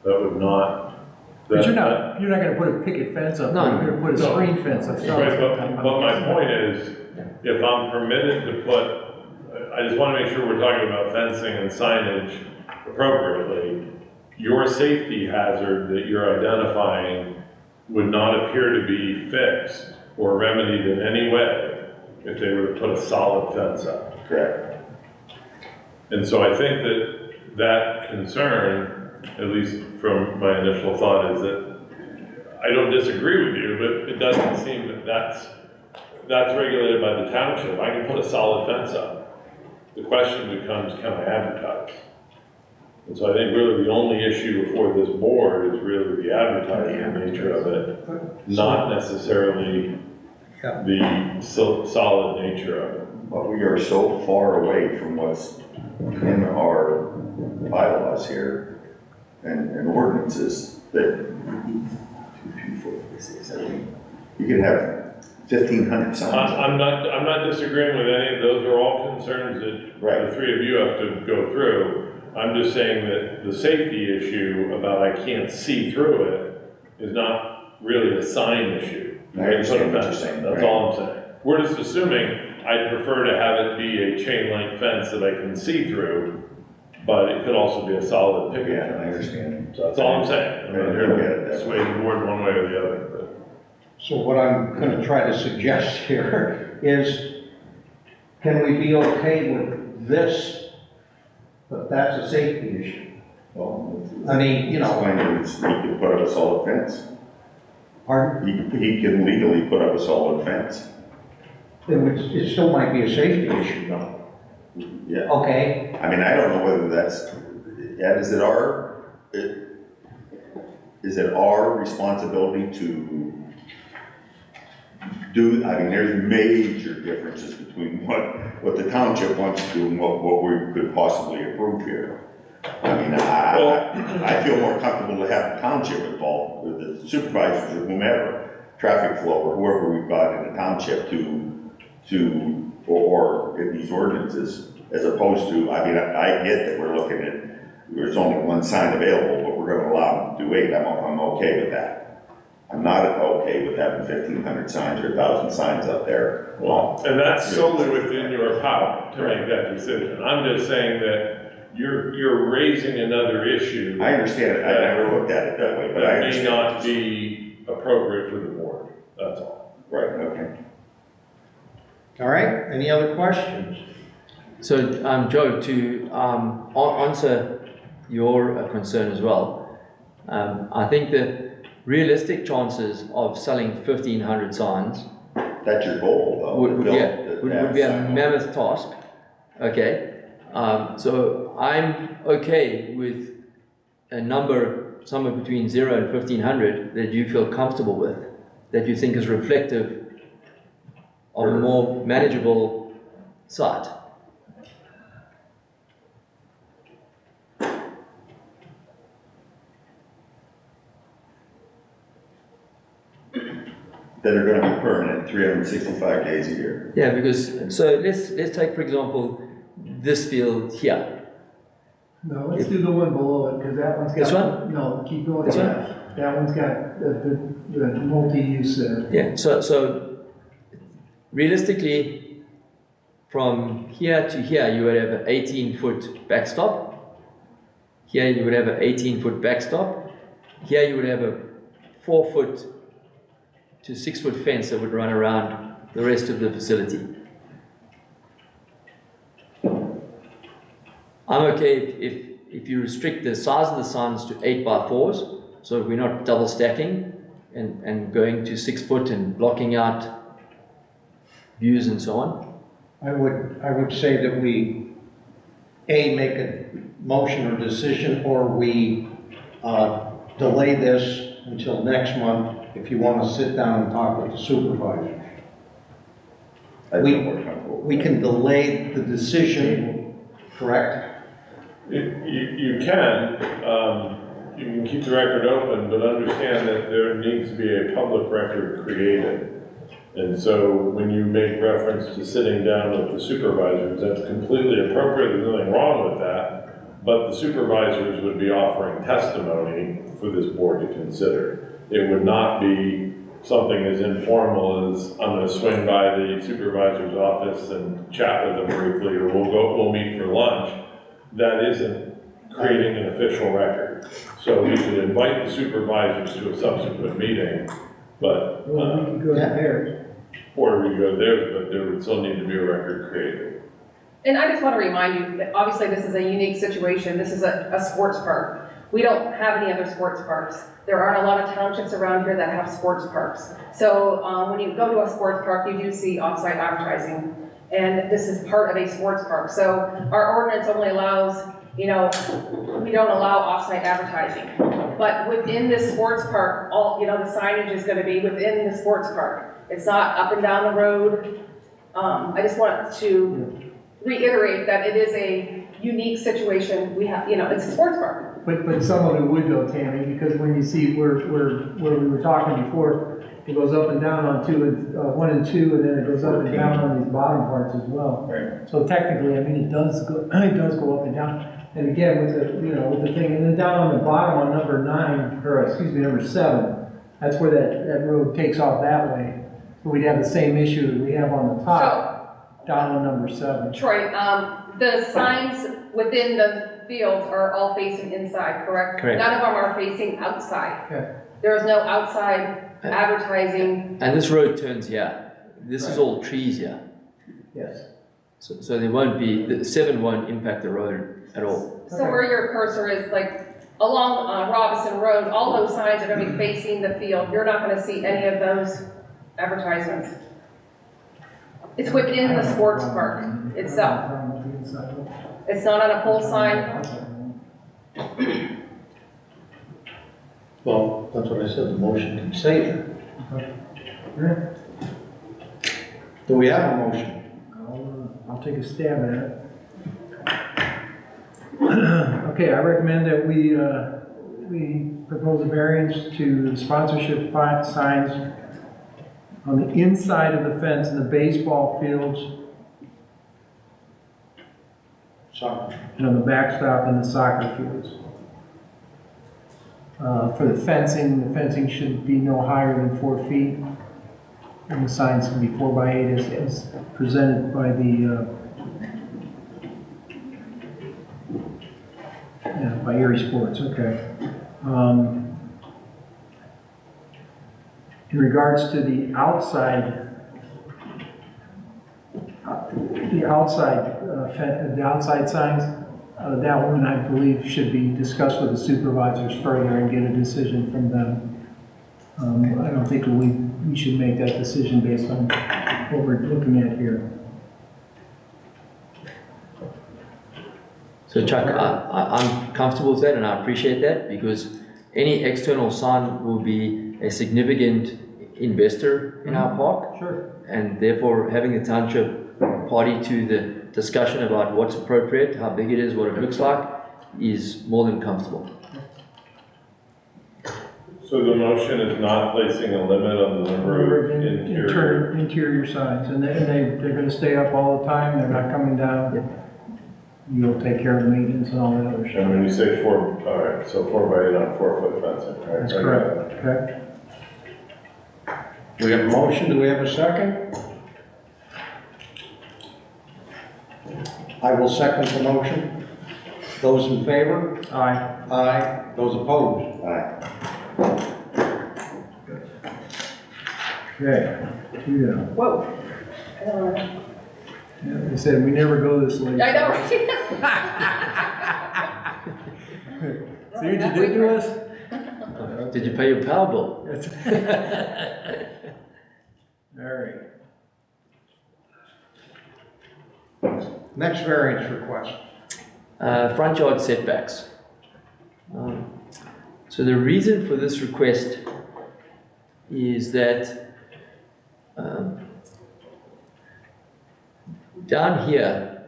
That would not. But you're not gonna put a picket fence up, No. you're gonna put a No. screen fence up. Right, but my point is, if I'm permitted to put, I just wanna make sure we're talking about fencing and signage appropriately. Your safety hazard that you're identifying would not appear to be fixed or remedied in any way if they were to put a solid fence up. correct. And so I think that concern, at least from my initial thought, is that I don't disagree with you, but it doesn't seem that that's regulated by the township. I can put a solid fence up. The question becomes, can I advertise? And so I think really the only issue before this board is really the advertising nature of it, not necessarily Yeah. the solid nature of it. But we are so far away from what's in our bylaws here and ordinances that you can have 1,500 signs. I'm not disagreeing with any, those are all concerns that Right. the three of you have to go through. I'm just saying that the safety issue about I can't see through it is not really a sign issue. I understand what you're saying, That's right. all I'm saying. We're just assuming I'd prefer to have it be a chain link fence that I can see through, but it could also be a solid picket Yeah, I fence. understand. So that's all I'm saying. I'm not I here get it. to sway the board one way or the other, but. So what I'm gonna try to suggest here is, can we be okay with this, but that's a safety issue? Well, I mean, you know, he could put up a solid fence. pardon? He can legally put up a solid fence. It still might be a safety issue though. Yeah. Okay, I mean, I don't know whether that's, Ed, is it our responsibility to do, I mean, there's major differences between what the township wants to do and what we could possibly approve here. I mean, I feel more comfortable to have the township involved, with the supervisors or whomever, traffic flow or whoever we've got in the township or in these ordinances, as opposed to, I mean, I get that we're looking at, there's only one sign available, but we're gonna allow them to do 8, I'm okay with that. I'm not okay with having 1,500 signs or 1,000 signs up there. Well, and that's solely within your power to make that decision. I'm just saying that you're raising another issue. I understand it, I never looked at it that way, but I That may understand. not be appropriate for the board, that's all. Right, okay. all right, any other questions? So, Joe, to answer your concern as well, I think the realistic chances of selling 1,500 signs That's your goal, though. would to be a have mammoth task. Okay, so I'm okay with a number somewhere between 0 and 1,500 that you feel comfortable with, that you think is reflective of a more manageable site. that are gonna be permanent, 365 days a year. Yeah, because, so let's take, for example, this field here. No, let's do the one below it, because that one's got. This one? No, keep going. This one? That one's got the multi-use there. Yeah, so realistically, from here to here, you would have an 18-foot backstop. Here you would have an 18-foot backstop. Here you would have a 4-foot to 6-foot fence that would run around the rest of the facility. I'm okay if you restrict the size of the signs to 8x4s, so we're not double stacking and going to 6 foot and blocking out views and so on. I would say that we, A, make a motion or decision, or we delay this until next month if you want to sit down and talk with the supervisors. I'd be more comfortable. We can delay the decision, correct? You can keep the record open, but understand that there needs to be a public record created. And so when you make reference to sitting down with the supervisors, that's completely appropriate, there's nothing wrong with that. But the supervisors would be offering testimony for this board to consider. It would not be something as informal as, I'm gonna swing by the supervisor's office and chat with them briefly, or we'll meet for lunch. That isn't creating an official record. So we could invite the supervisors to a subsequent meeting, but, Well, we could go to theirs. or we go there, but there would still need to be a record created. And I just want to remind you that obviously this is a unique situation. This is a sports park. We don't have any other sports parks. There aren't a lot of townships around here that have sports parks. So when you go to a sports park, you do see off-site advertising. And this is part of a sports park. So our ordinance only allows, we don't allow off-site advertising. But within this sports park, the signage is going to be within the sports park. It's not up and down the road. I just want to reiterate that it is a unique situation. We have, it's a sports park. But some of it would though, Tammy, because when you see where we were talking before, it goes up and down on 1 and 2, and then it goes up and down on these bottom parts as well. Right. So technically, it does go up and down. And again, with the thing, and then down on the bottom on number 7, that's where that road takes off that way. So we'd have the same issue that we have on the top, down on number 7. Troy, the signs within the fields are all facing inside, correct? Correct. None of them are facing outside. Okay. There is no outside advertising. And this road turns here. This is all trees here. Yes. So there won't be, the 7 won't impact the road at all. So where your cursor is, like along Robinson Road, all those signs are going to be facing the field. You're not going to see any of those advertisements. It's within the sports park itself. It's not on a pole sign. Well, that's what I said, the motion can say that. Do we have a motion? I'll take a stab at it. Okay, I recommend that we propose a variance to the sponsorship signs on the inside of the fence in the baseball fields Sorry. and on the backstop in the soccer fields. For the fencing should be no higher than 4 feet. And the signs can be 4 by 8 as presented by by Erie Sports, okay. In regards to the outside signs, that one I believe should be discussed with the supervisors further and get a decision from them. I don't think we should make that decision based on what we're looking at here. So Chuck, I'm comfortable with that and I appreciate that because any external sign will be a significant investor in our park. Sure. And therefore having the township party to the discussion about what's appropriate, how big it is, what it looks like, is more than comfortable. So the motion is not placing a limit on the number of Interior signs, and they're going to stay up all the time, they're not coming down. You'll take care of the maintenance and all that other stuff. And when you say 4, all right, so 4 by 8 on 4-foot fencing, right? That's correct, okay? We have a motion, do we have a second? I will second the motion. Those in favor? Aye. Aye. Those opposed? Aye. Okay, two down. Whoa. Yeah, they said we never go this late. I know. See what you did to us? Did you pay your power bill? All right. Next variance request. Front yard setbacks. So the reason for this request is that down here,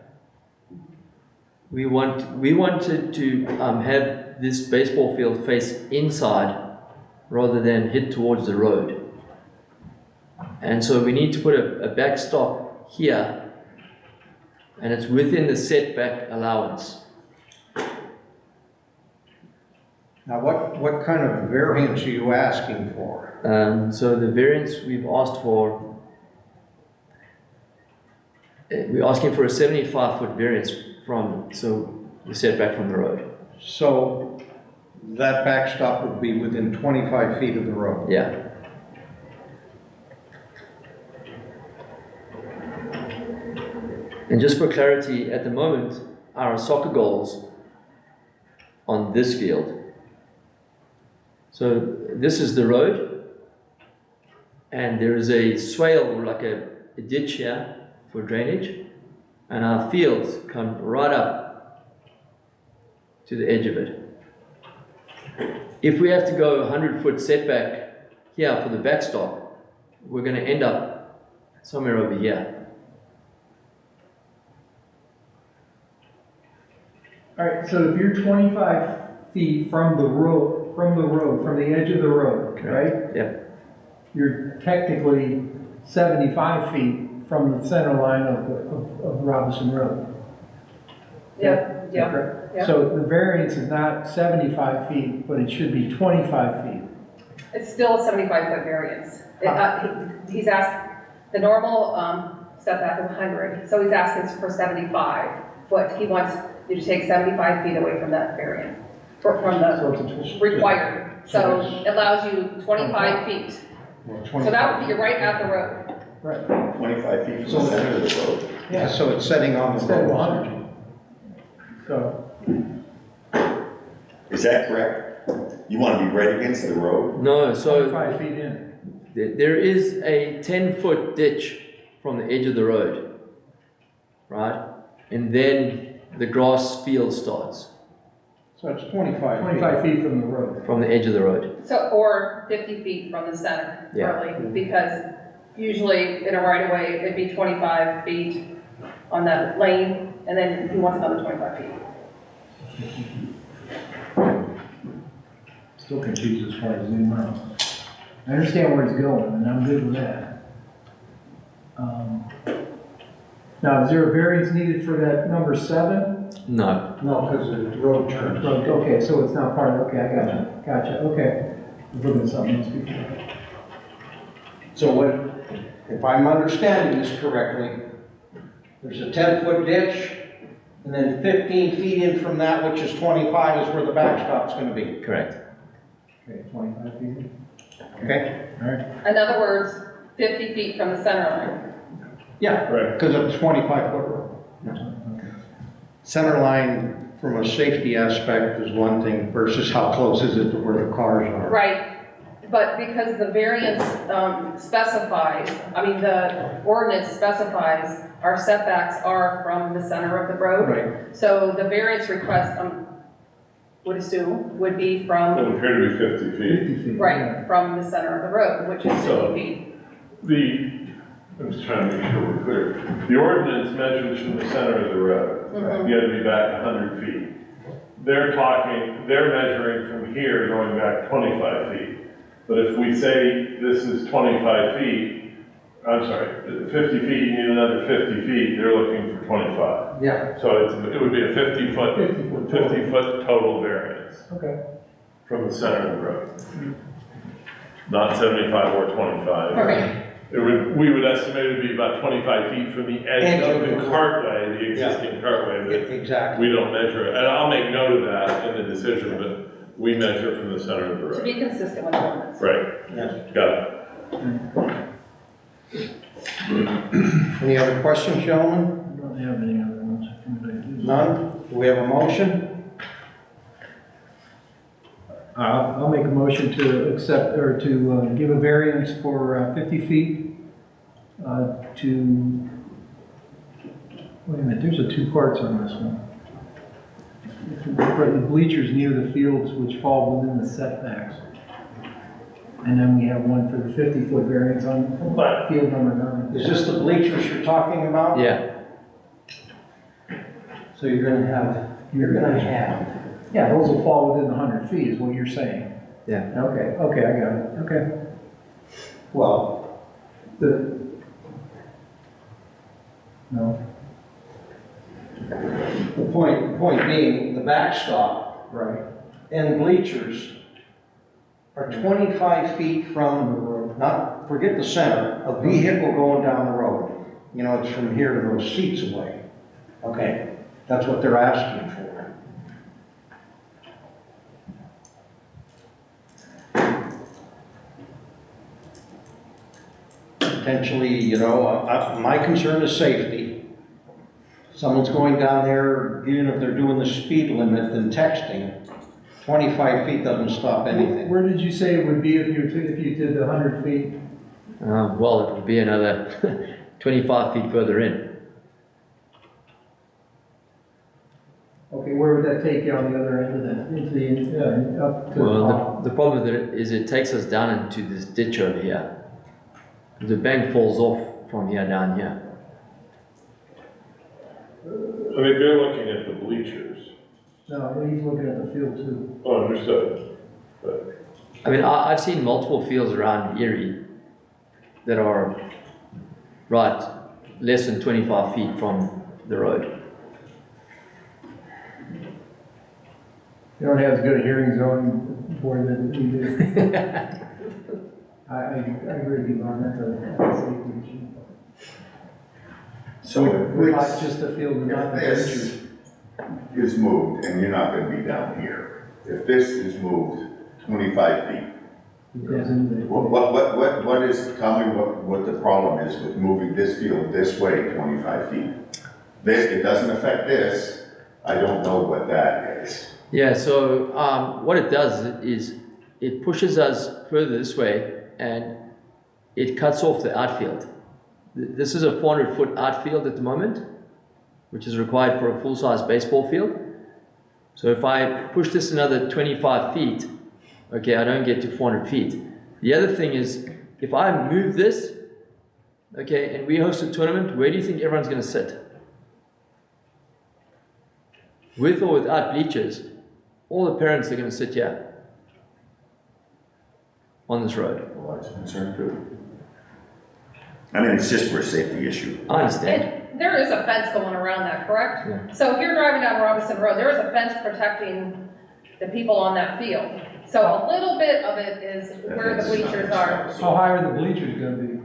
we wanted to have this baseball field face inside rather than hit towards the road. And so we need to put a backstop here, and it's within the setback allowance. Now, what kind of variance are you asking for? So the variance we've asked for, we're asking for a 75-foot variance from the setback from the road. So that backstop would be within 25 feet of the road? Yeah. And just for clarity, at the moment, our soccer goals on this field. So this is the road, and there is a swale or like a ditch here for drainage, and our fields come right up to the edge of it. If we have to go 100-foot setback here for the backstop, we're going to end up somewhere over here. All right, so if you're 25 feet from the road, from the edge of the road, right? Yeah. You're technically 75 feet from the center line of Robinson Road. Yep, yep, Correct? yep. So the variance is not 75 feet, but it should be 25 feet. It's still a 75-foot variance. He's asked, the normal setback is 100, so he's asking for 75 foot. He wants you to take 75 feet away from that variance, from the required. So it allows you 25 feet. So that would be right at the road. Right. 25 feet from the center of the road. Yeah, so it's setting on the Instead of road. 100. So, Is that correct? You want to be right against the road? No, so 25 feet in. there is a 10-foot ditch from the edge of the road, right? And then the grass field starts So it's 25 feet. 25 feet from the road. from the edge of the road. So, or 50 feet from the center, Yeah. really, because usually in a right-of-way, it'd be 25 feet on that lane, and then he wants another 25 feet. Still confused as far as zoom out. I understand where he's going, and I'm good with that. Now, is there a variance needed for that number 7? No. No, because the road turns. Okay, so it's not part of, okay, I gotcha, okay. I was looking at something else before. So what, if I'm understanding this correctly, there's a 10-foot ditch, and then 15 feet in from that, which is 25, is where the backstop's going to be. Correct. Okay, 25 feet, Okay? all right. In other words, 50 feet from the center line. Yeah, Right. because it's a 25-foot road. Center line, from a safety aspect, is one thing versus how close is it to where the cars are. Right, but because the variance specifies, the ordinance specifies our setbacks are from the center of the road. Right. So the variance request, would assume, would be It from, would appear to be 50 feet. 50 feet. right, from the center of the road, which is So- 50 feet. I'm just trying to make sure we're clear. The ordinance measures from the center of the road. Mhm. You have to be back 100 feet. They're measuring from here going back 25 feet. But if we say this is 25 feet, I'm sorry, 50 feet, you need another 50 feet, they're looking for 25. Yeah. So it would be a 50-foot total variance Okay. from the center of the road. Not 75 or 25. Okay. We would estimate it would be about 25 feet from the edge of the cartway, the existing cartway, but Exactly. we don't measure it. And I'll make note of that in the decision, but we measure from the center of the To road. be consistent with the ordinance. Right, Yes. got it. Any other questions, gentlemen? I don't have any other ones. None? Do we have a motion? I'll make a motion to accept, or to give a variance for 50 feet to, wait a minute, there's a 2 parts on this one. for the bleachers near the fields which fall within the setbacks. And then we have one for the 50-foot variance on field number 9. Is this the bleachers you're talking about? Yeah, So you're gonna have, Yeah, those will fall within the 100 feet is what you're saying. yeah. Okay, I got it, okay. well, No, the point being, the backstop right. and bleachers are 25 feet from the road, not, forget the center, a vehicle going down the road. You know, it's from here to those seats away. Okay, that's what they're asking for. Potentially, you know, my concern is safety. Someone's going down there, even if they're doing the speed limit and texting, 25 feet doesn't stop anything. Where did you say it would be if you did the 100 feet? Well, it would be another 25 feet further in. Okay, where would that take you on the other end of that, into the, up to the Well, top? the problem with it is it takes us down into this ditch over here. The bank falls off from here down here. I mean, they're looking at the bleachers. No, he's looking at the field too. Oh, understood. But I mean, I've seen multiple fields around Erie that are right less than 25 feet from the road. You don't have as good a hearing zone board that we do. I agree with you on that, that's a safety issue. So We're not just the field, and not the if this bleachers. is moved, and you're not gonna be down here, if this is moved 25 feet, It goes into the. what is, tell me what the problem is with moving this field this way 25 feet? This, it doesn't affect this, I don't know what that is. Yeah, so what it does is it pushes us further this way and it cuts off the outfield. This is a 400-foot outfield at the moment, which is required for a full-size baseball field. So if I push this another 25 feet, okay, I don't get to 400 feet. The other thing is, if I move this, okay, and we host a tournament, where do you think everyone's going to sit? With or without bleachers, all the parents are going to sit here on this road. Well, that's a concern too. I mean, it's just for a safety issue. I understand. And there is a fence going around that, correct? Yeah. So if you're driving down Robinson Road, there is a fence protecting the people on that field. So a little bit of it is where the bleachers are. How high are the bleachers gonna be?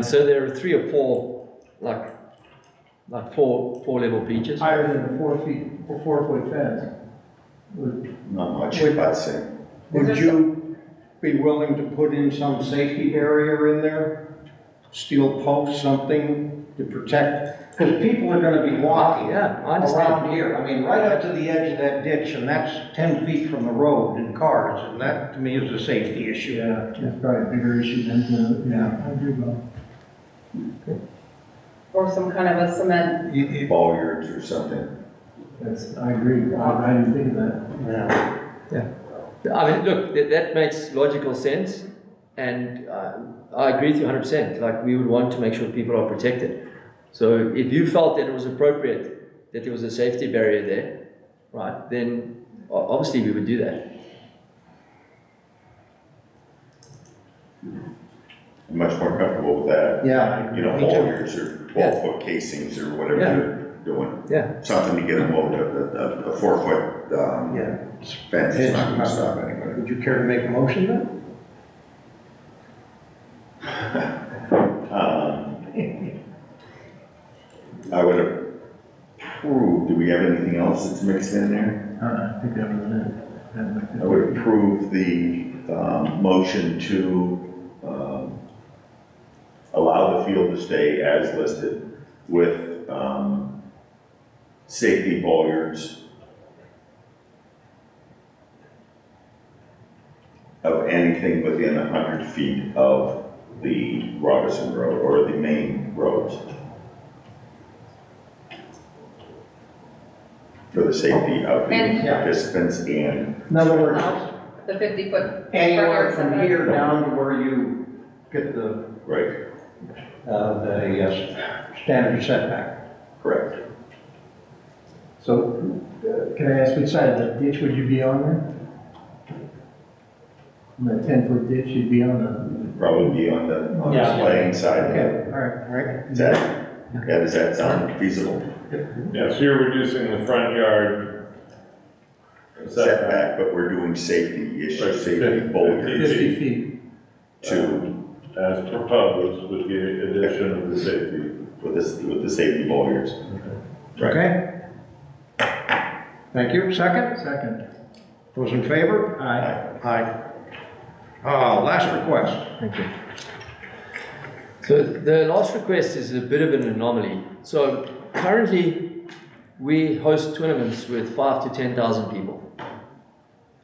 So there are 3 or 4, like four level bleachers. Higher than the 4-foot fence? Not much, Would- I'd say. would you be willing to put in some safety barrier in there? Steel post, something to protect, because people are gonna be walking Yeah, I understand. around here. I mean, right up to the edge of that ditch, and that's 10 feet from the road in cars, and that to me is a safety issue. Yeah, that's probably a bigger issue than, yeah, I agree, Bob. Or some kind of a cement. Bollards or something. I agree, I didn't think of that. Yeah. I mean, look, that makes logical sense, and I agree with you 100%. Like, we would want to make sure people are protected. So if you felt that it was appropriate, that there was a safety barrier there, right, then obviously we would do that. I'm much more comfortable with that. Yeah. You know, me too. bollards or 12-foot casings or whatever Yeah. they're doing. Yeah. Something to get them over, a 4-foot, Yeah. fence is not gonna stop anybody. Would you care to make a motion then? I would approve, do we have anything else that's mixed in there? I think that was it. I would approve the motion to allow the field to stay as listed with safety bollards of anything within 100 feet of the Robinson Road or the main roads. For the safety of the And- participants and, In other words, The 50-foot. anywhere from here down to where you get the, right, standard setback. correct. So, can I ask which side of the ditch would you be on there? On that 10-foot ditch, you'd be on Probably be on the Yeah. playing the, side. okay, all right. All right? Is that, yeah, does that sound feasible? Yeah, so you're reducing the front yard Setback, but we're doing safety issues, Right, safety 50. boulders 50 feet. to, as proposed with the addition of the safety. with the safety boulders. Okay? Thank you. Second? Second. Those in favor? Aye. Aye. Last request. Thank you. So the last request is a bit of an anomaly. So currently, we host tournaments with 5 to 10,000 people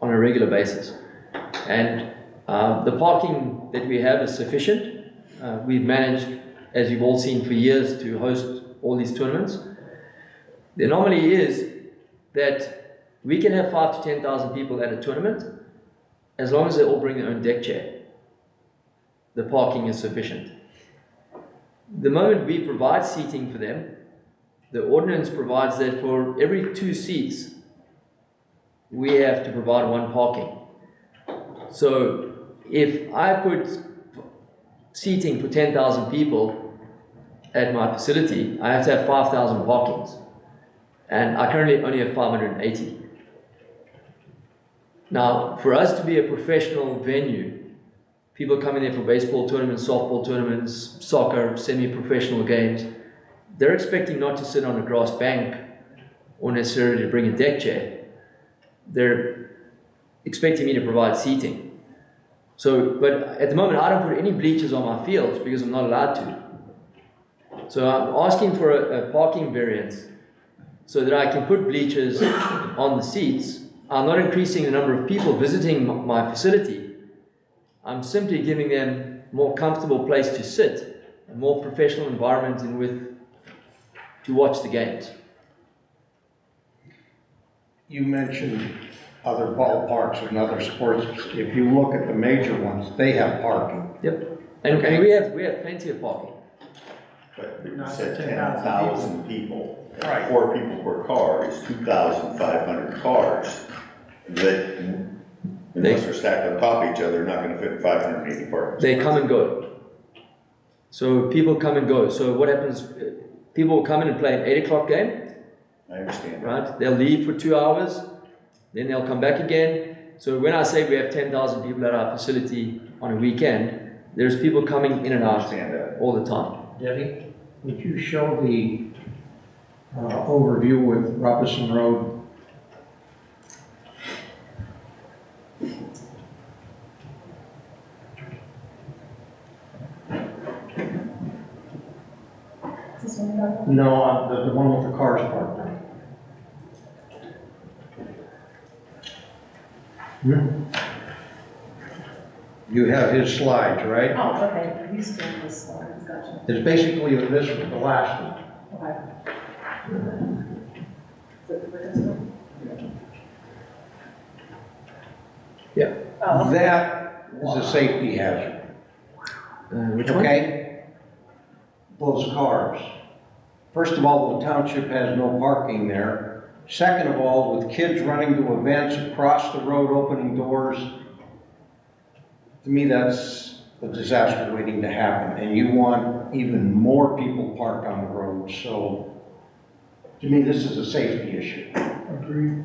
on a regular basis. And the parking that we have is sufficient. We've managed, as you've all seen for years, to host all these tournaments. The anomaly is that we can have 5 to 10,000 people at a tournament as long as they all bring their own deck chair. The parking is sufficient. The moment we provide seating for them, the ordinance provides that for every 2 seats, we have to provide 1 parking. So if I put seating for 10,000 people at my facility, I have to have 5,000 parkings. And I currently only have 580. Now, for us to be a professional venue, people coming there for baseball tournaments, softball tournaments, soccer, semi-professional games, they're expecting not to sit on a grass bank or necessarily to bring a deck chair. They're expecting me to provide seating. So, but at the moment, I don't put any bleachers on my fields because I'm not allowed to. So I'm asking for a parking variance so that I can put bleachers on the seats. I'm not increasing the number of people visiting my facility. I'm simply giving them a more comfortable place to sit, a more professional environment in which to watch the games. You mentioned other ballparks and other sports. If you look at the major ones, they have parking. Yep. And, Okay. and we have plenty of parking. But you Not said 10,000 10,000 people. Right. 4 people per car is 2,500 cars that, unless they're stacked on top of each other, are not gonna fit in 580 parking. They come and go. So people come and go. So what happens, people will come in and play an 8 o'clock game, I understand. right? They'll leave for 2 hours, then they'll come back again. So when I say we have 10,000 people at our facility on a weekend, there's people coming in and I out understand that. all the time. Debbie, would you show the overview with Robinson Road? No, the one with the cars parked there. You have his slides, right? Oh, okay, he's doing this one, gotcha. It's basically this was the last one. Okay. Is it for this one? Yeah. Oh, That is a safety hazard, Which one? okay? Those cars. First of all, the township has no parking there. Second of all, with kids running to events across the road, opening doors, to me, that's a disaster waiting to happen, and you want even more people parked on the road, so to me, this is a safety issue. Agreed.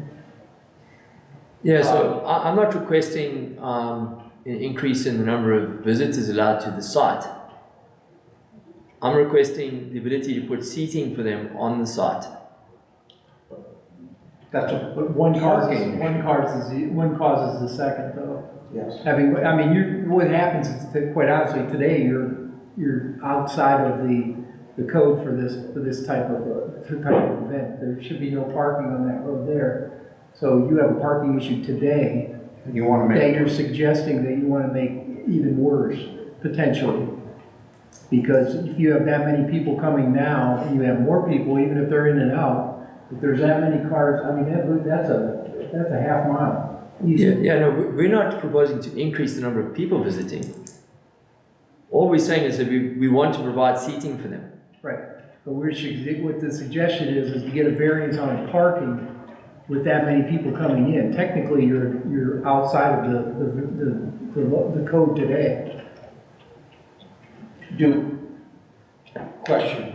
Yeah, so I'm not requesting an increase in the number of visitors allowed to the site. I'm requesting the ability to put seating for them on the site. That's a But one causes, parking one causes the second, though. Yes. What happens is, quite honestly, today, you're outside of the code for this type of event. There should be no parking on that road there. So you have a parking issue today You want to that make, you're suggesting that you want to make even worse, potentially. Because if you have that many people coming now, and you have more people, even if they're in and out, If there's that many cars, I mean, that's a half mile. Easy. Yeah, no, we're not proposing to increase the number of people visiting. All we're saying is that we want to provide seating for them. Right, but what the suggestion is to get a variance on parking with that many people coming in. Technically, you're outside of the code today. Question.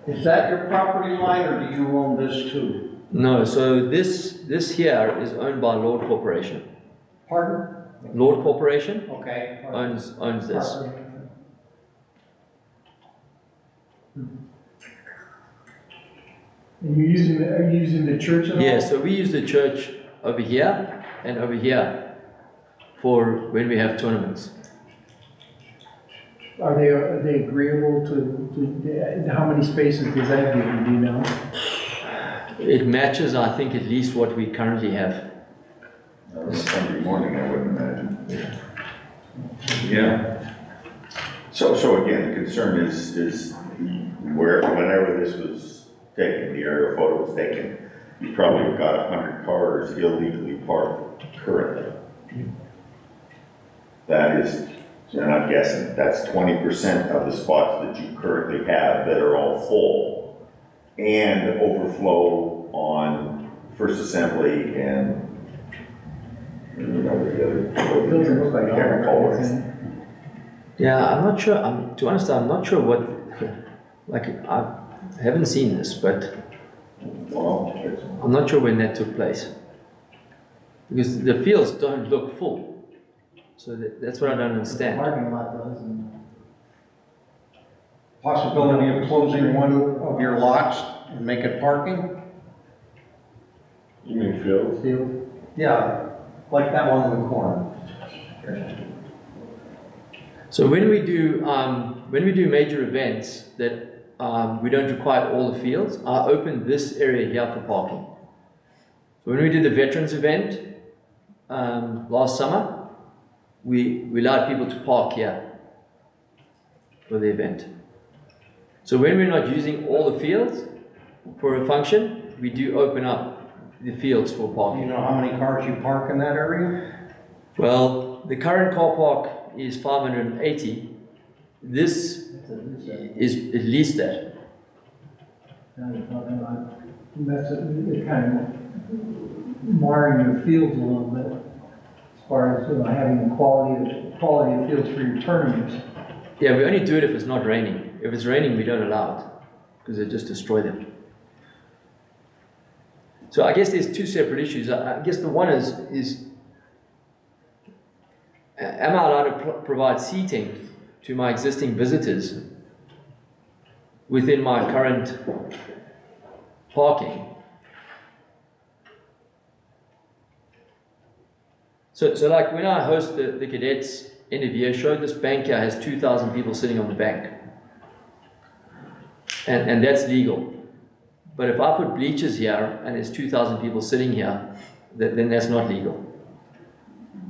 Is that your property line, or do you own this too? No, so this here is owned by Lord Corporation. Pardon? Lord Corporation Okay. owns this. And are you using the church at all? Yeah, so we use the church over here and over here for when we have tournaments. Are they agreeable to how many spaces does that give you, do you know? It matches, I think, at least what we currently have. On a Sunday morning, I wouldn't imagine. Yeah. So again, the concern is whenever this was taken, the aerial photo was taken, you probably have got 100 cars illegally parked currently. That is, and I'm guessing, that's 20% of the spots that you currently have that are all full and overflow on First Assembly and you know, the other. Doesn't look like I can't recall what it's. Yeah, I'm not sure, to be honest, I'm not sure what, like, I haven't seen this, but Well, it's, I'm not sure when that took place. Because the fields don't look full. So that's what I don't The understand. parking lot does. And Possibility of closing one of your lots and make it parking? You mean fields? field. Yeah, like that one in the corner. So when we do major events that we don't require all the fields, I open this area here for parking. So when we did the veterans event last summer, we allowed people to park here for the event. So when we're not using all the fields for a function, we do open up the fields for Do you parking. know how many cars you park in that area? Well, the current car park is 580. This is at least that. That's it kind of marring your fields a little bit as far as having the quality of fields for your tournaments. Yeah, we only do it if it's not raining. If it's raining, we don't allow it because they just destroy them. So I guess there's two separate issues. I guess the one is am I allowed to provide seating to my existing visitors within my current parking? So like when I host the cadets end of year show, this bank here has 2,000 people sitting on the bank. And that's legal. But if I put bleachers here and there's 2,000 people sitting here, then that's not legal.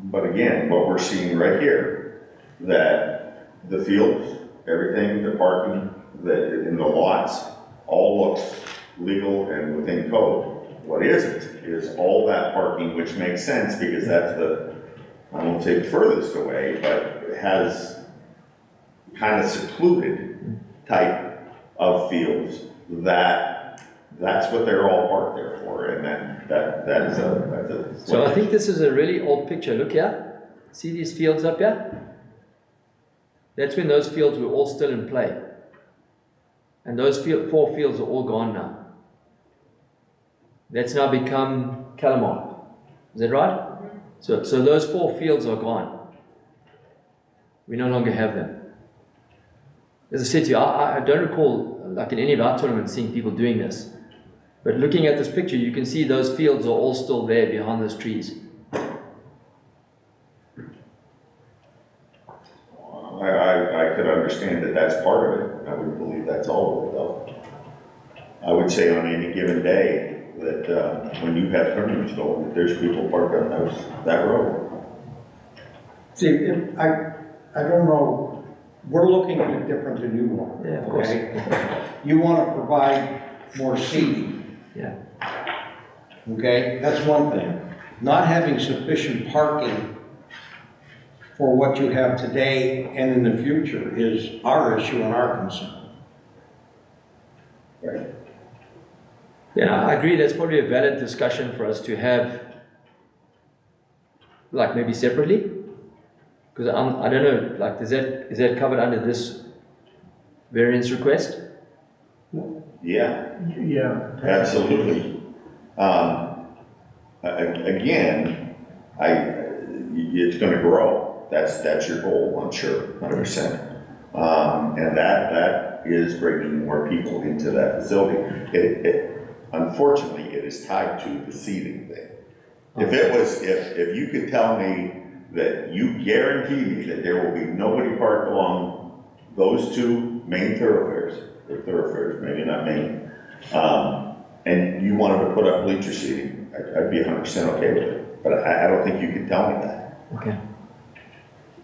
but again, what we're seeing right here, that the fields, everything, the parking, that in the lots, all looks legal and within code. What isn't is all that parking, which makes sense because that's the, I won't say furthest away, but it has kind of secluded type of fields that's what they're all parked there for, and that's a. So I think this is a really old picture. Look here. See these fields up here? That's when those fields were all still in play. And those four fields are all gone now. That's now become Calamar. Is that right? So those four fields are gone. We no longer have them. As I said to you, I don't recall, like in any of our tournaments, seeing people doing this. But looking at this picture, you can see those fields are all still there behind those trees. I could understand that that's part of it. I wouldn't believe that's all of it, though. I would say on any given day that when you have tournaments going, that there's people parked on that road. See, I don't know, we're looking at it different than you are. Yeah, of course. Okay? You want to provide more seating. Yeah. Okay, that's one thing. Not having sufficient parking for what you have today and in the future is our issue and our concern. Yeah, I agree, that's probably a valid discussion for us to have, like maybe separately. Because I don't know, like, is that covered under this variance request? Yeah, Yeah. absolutely. Again, it's gonna grow. That's your goal, I'm sure, 100%. And that is bringing more people into that facility. Unfortunately, it is tied to the seating thing. If you could tell me that you guarantee me that there will be nobody parked along those two main thoroughfares, maybe not main, and you wanted to put up bleacher seating, I'd be 100% okay with it. But I don't think you can tell me that. Okay.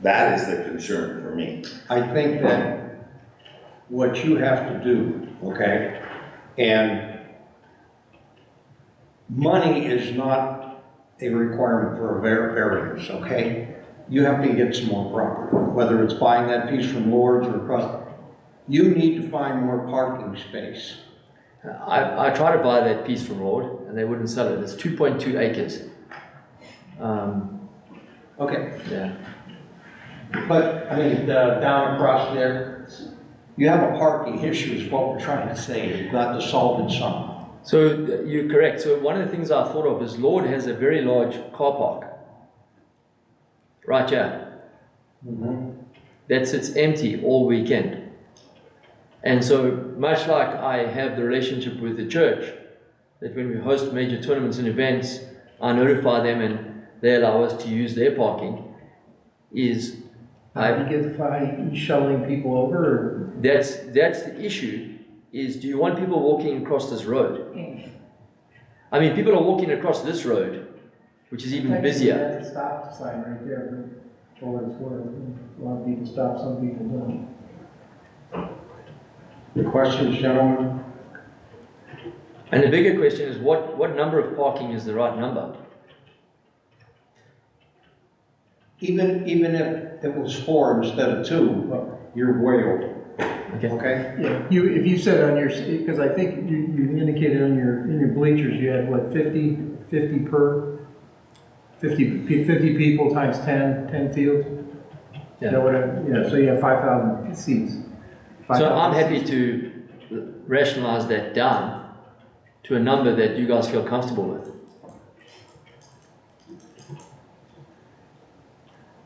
That is the concern for me. I think that what you have to do, okay, and money is not a requirement for a variance, okay? You have to get some more property, whether it's buying that piece from Lord's or across. You need to find more parking space. I tried to buy that piece from Lord, and they wouldn't sell it. It's 2.2 acres. Okay, Yeah. but, I mean, down across there, you have a parking issue is what we're trying to say, not to solve it somehow. So you're correct. So one of the things I thought of is Lord has a very large car park. Right here. That sits empty all weekend. And so much like I have the relationship with the church, that when we host major tournaments and events, I notify them and they allow us to use their parking, is How do you get by shuttling people over? Or? that's the issue, is do you want people walking across this road? I mean, people are walking across this road, which is even busier. That's a stop sign right there. For what it's worth. A lot of people stop, some people don't. The questions, gentlemen? And the bigger question is what number of parking is the right number? Even if it was 4 instead of 2, you're way over. Okay? Yeah, if you said on your, because I think you indicated in your bleachers, you had what, 50 people times 10 fields? Yeah. Is that what so you have 5,000 seats. So I'm happy to rationalize that down to a number that you guys feel comfortable with.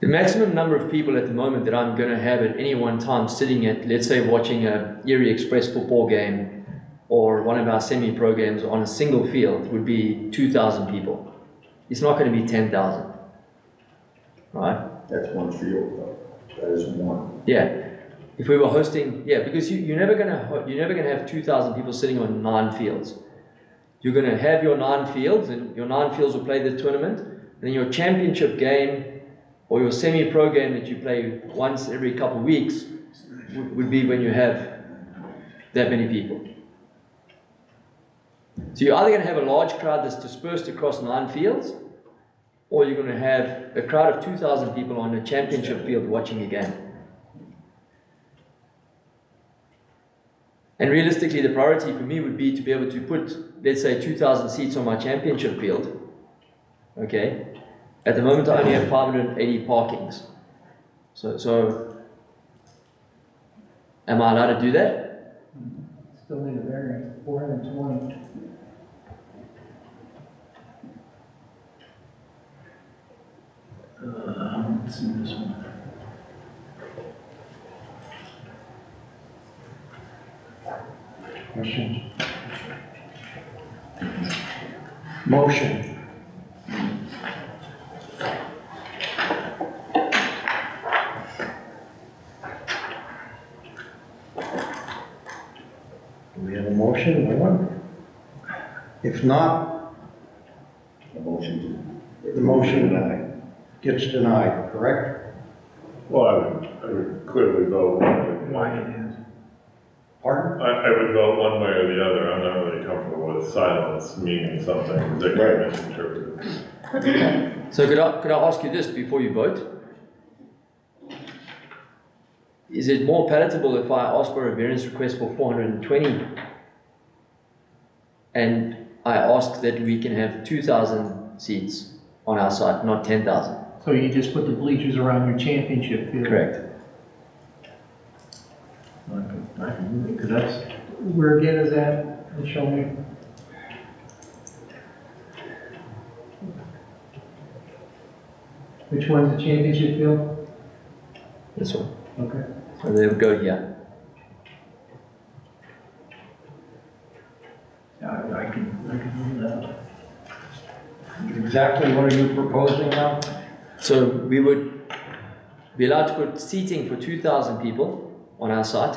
The maximum number of people at the moment that I'm going to have at any one time sitting at, let's say, watching a Erie Express football game or one of our semi-pro games on a single field would be 2,000 people. It's not going to be 10,000, right? That's one field, though. That is one. Yeah. If we were hosting, yeah, because you're never going to have 2,000 people sitting on 9 fields. You're going to have your 9 fields, and your 9 fields will play the tournament, and then your championship game or your semi-pro game that you play once every couple of weeks would be when you have that many people. So you're either going to have a large crowd that's dispersed across 9 fields, or you're going to have a crowd of 2,000 people on a championship field watching a game. And realistically, the priority for me would be to be able to put, let's say, 2,000 seats on my championship field. Okay? At the moment, I only have 580 parkings. So am I allowed to do that? Still need a variance, 420. Let's see this one. Questions? Motion. Do we have a motion, anyone? If not, The motion the motion gets denied, correct? Well, I would clearly vote. Why it is. Pardon? I would vote one way or the other. I'm not really comfortable with silence meaning something that could be misinterpreted. So could I ask you this before you vote? Is it more palatable if I ask for a variance request for 420 and I ask that we can have 2,000 seats on our site, not 10,000? So you just put the bleachers around your championship field? Correct. Because that's, where again is that? Show me. Which one's the championship field? This one. Okay. So they would go here. I can do that. Exactly what are you proposing now? So we would be allowed to put seating for 2,000 people on our site.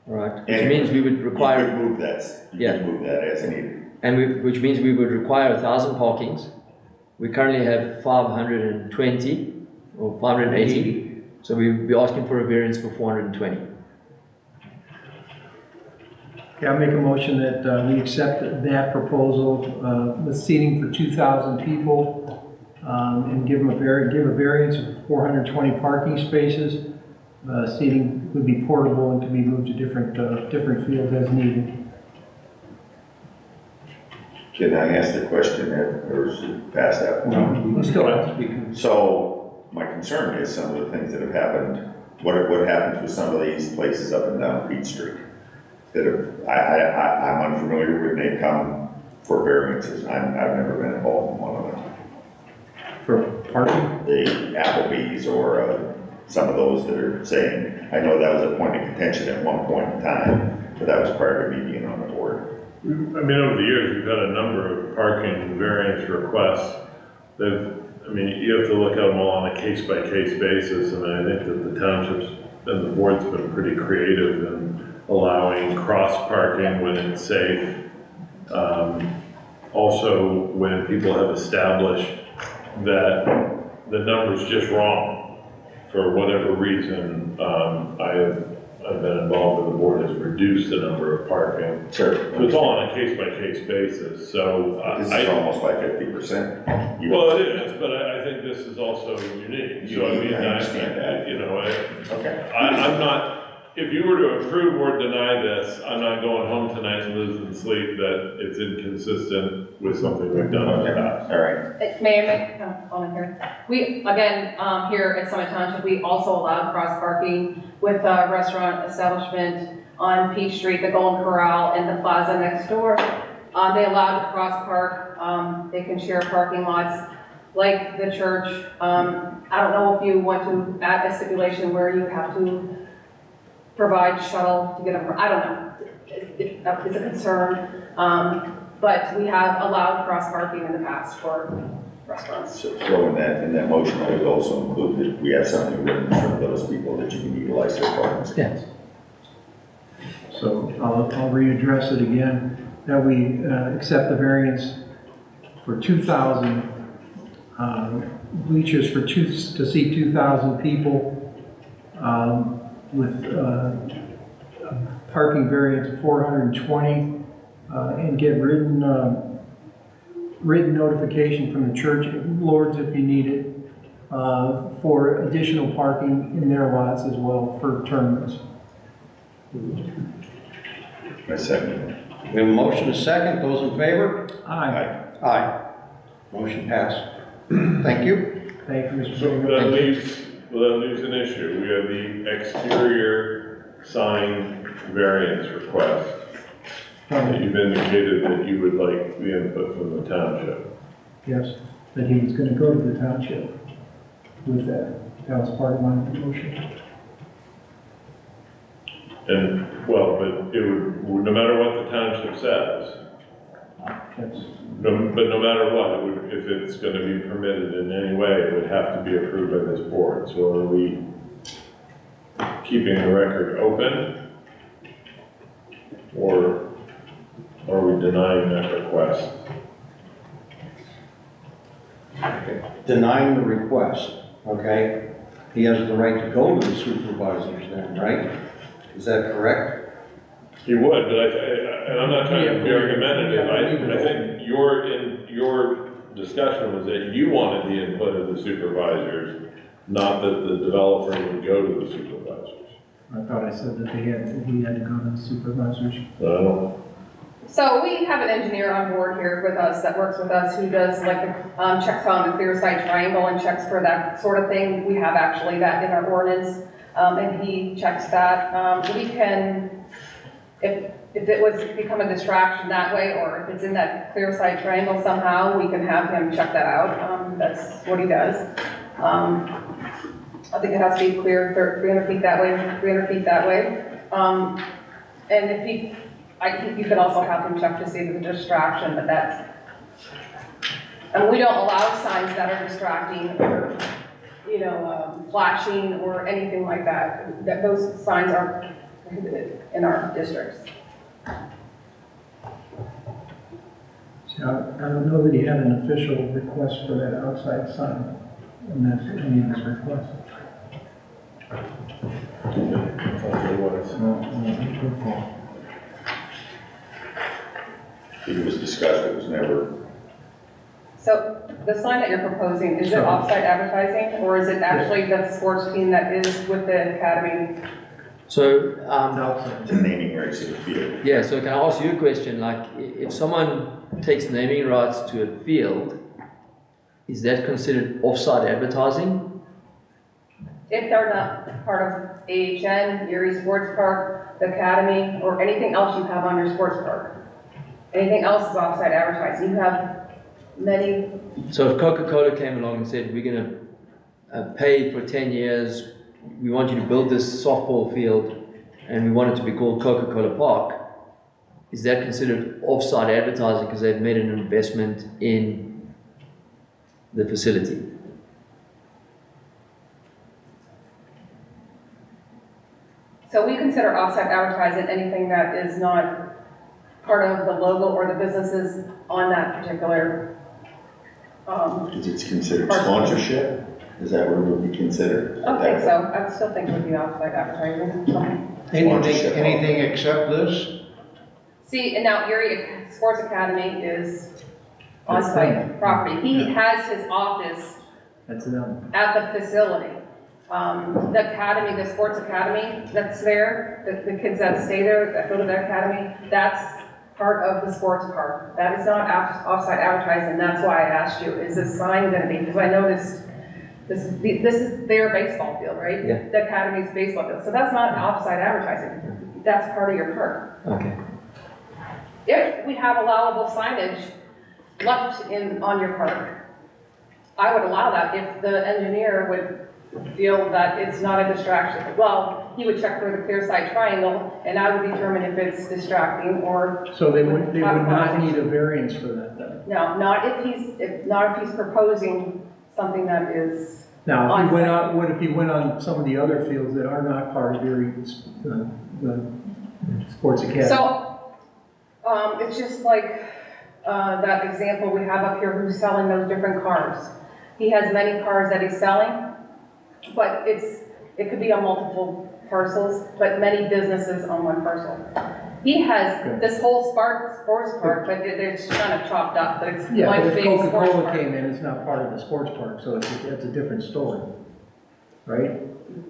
All right. Which And means we would You require, could move that, you Yeah. could move that as needed. and which means we would require 1,000 parkings. We currently have 520 or 580. So we'd be asking for a variance for 420. Okay, I'll make a motion that we accept that proposal, with seating for 2,000 people, and give a variance of 420 parking spaces. Seating would be portable and can be moved to different fields as needed. Can I ask the question, or is it past that point? You still have So, my concern is some of the things that have happened, what happens with some of these places up and down Peach Street? That have, I'm unfamiliar with, they come for variances, I've never been involved in one of them. for parking. The Applebee's or some of those that are saying, I know that was a point of contention at one point in time, but that was prior to me being on the board. I mean, over the years, we've had a number of parking variance requests. You have to look at them all on a case-by-case basis, and I think that the townships and the board's been pretty creative in allowing cross-parking when it's safe. Also, when people have established that the number's just wrong, for whatever reason, I've been involved with the board has reduced the number of parking. Sure. So it's all on a case-by-case basis, so. This is almost by 50%. Well, it is, but I think this is also unique. So I mean, I understand that. Okay. I'm not, if you were to approve or deny this, I'm not going home tonight and losing sleep that it's inconsistent with something we've done in the past. All right. May I make a comment here? We, again, here at Summit Township, we also allow cross parking with a restaurant establishment on Peach Street, the Golden Corral, and the plaza next door. They allow to cross park, they can share parking lots like the church. I don't know if you want to add a stipulation where you have to provide shuttle to get them, I don't know. It's a concern, but we have allowed cross parking in the past for restaurants. So in that motion, I would also include that we have something written for those people that you can utilize their parking space. Yes. So I'll readdress it again, that we accept the variance for 2,000 bleachers to seat 2,000 people, with parking variance of 420, and get written notification from the church lords if you need it, for additional parking in their lots as well for tournaments. I second. We have a motion, a second. Those in favor? Aye. Aye. Motion passed. Thank you. Thank you, Mr. So Chairman. that leaves an issue. We have the exterior sign variance request. You've indicated that you would like the input from the township. Yes, that he was gonna go to the township with that. That was part of my motion. And, well, but it would, no matter what the township says, That's, but no matter what, if it's going to be permitted in any way, it would have to be approved by this board. So are we keeping the record open? Or are we denying that request? Denying the request, okay? He has the right to go to the supervisors then, right? Is that correct? He would, but and I'm not trying to be argumentative, I think your discussion was that you wanted the input of the supervisors, not that the developer would go to the supervisors. I thought I said that he had to go to the supervisors. So we have an engineer on board here with us that works with us who does like the checks on the clear site triangle and checks for that sort of thing. We have actually that in our ordinance, and he checks that. We can, if it was become a distraction that way, or if it's in that clear site triangle somehow, we can have him check that out. That's what he does. I think it has to be clear 300 feet that way, 300 feet that way. And if you could also have him check to see if it's a distraction, but that's, and we don't allow signs that are distracting or, flashing or anything like that. That those signs are prohibited in our districts. So I don't know that he had an official request for that outside sign, and that's any of his requests. It was discussed, it was never. So the sign that you're proposing, is it off-site advertising, or is it actually the sports team that is with the academy? So, The naming rights of the field. yeah, so can I ask you a question? Like, if someone takes naming rights to a field, is that considered off-site advertising? If they're not part of AHN, Erie Sports Park, the academy, or anything else you have on your sports park. Anything else is off-site advertising. You have many. So if Coca-Cola came along and said, we're going to pay for 10 years, we want you to build this softball field, and we want it to be called Coca-Cola Park, is that considered off-site advertising because they've made an investment in the facility? So we consider off-site advertising anything that is not part of the logo or the businesses on that particular. Is it considered sponsorship? Is that what it would be considered? I think so. I still think it would be off-site advertising. Anything except this? See, and now Erie Sports Academy is on-site property. He has his office That's them. at the facility. The academy, the sports academy that's there, the kids that stay there, that go to the academy, that's part of the sports park. That is not off-site advertising. That's why I asked you, is this sign going to be, because I noticed this is their baseball field, right? Yeah. The academy's baseball field. So that's not off-site advertising. That's part of your park. Okay. If we have allowable signage left on your park, I would allow that if the engineer would feel that it's not a distraction. Well, he would check for the clear site triangle, and I would determine if it's distracting or. So they would not need a variance for that then? No, not if he's proposing something that is. Now, if he went on, what if he went on some of the other fields that are not part of the sports academy? So, it's just like, that example we have up here who's selling those different cars. He has many cars that he's selling, but it could be on multiple parcels, but many businesses on one parcel. He has this whole sports park, but it's kind of chopped up, but it's Yeah, one but if big sports Coca-Cola park. came in, it's not part of the sports park, so it's a different story, right?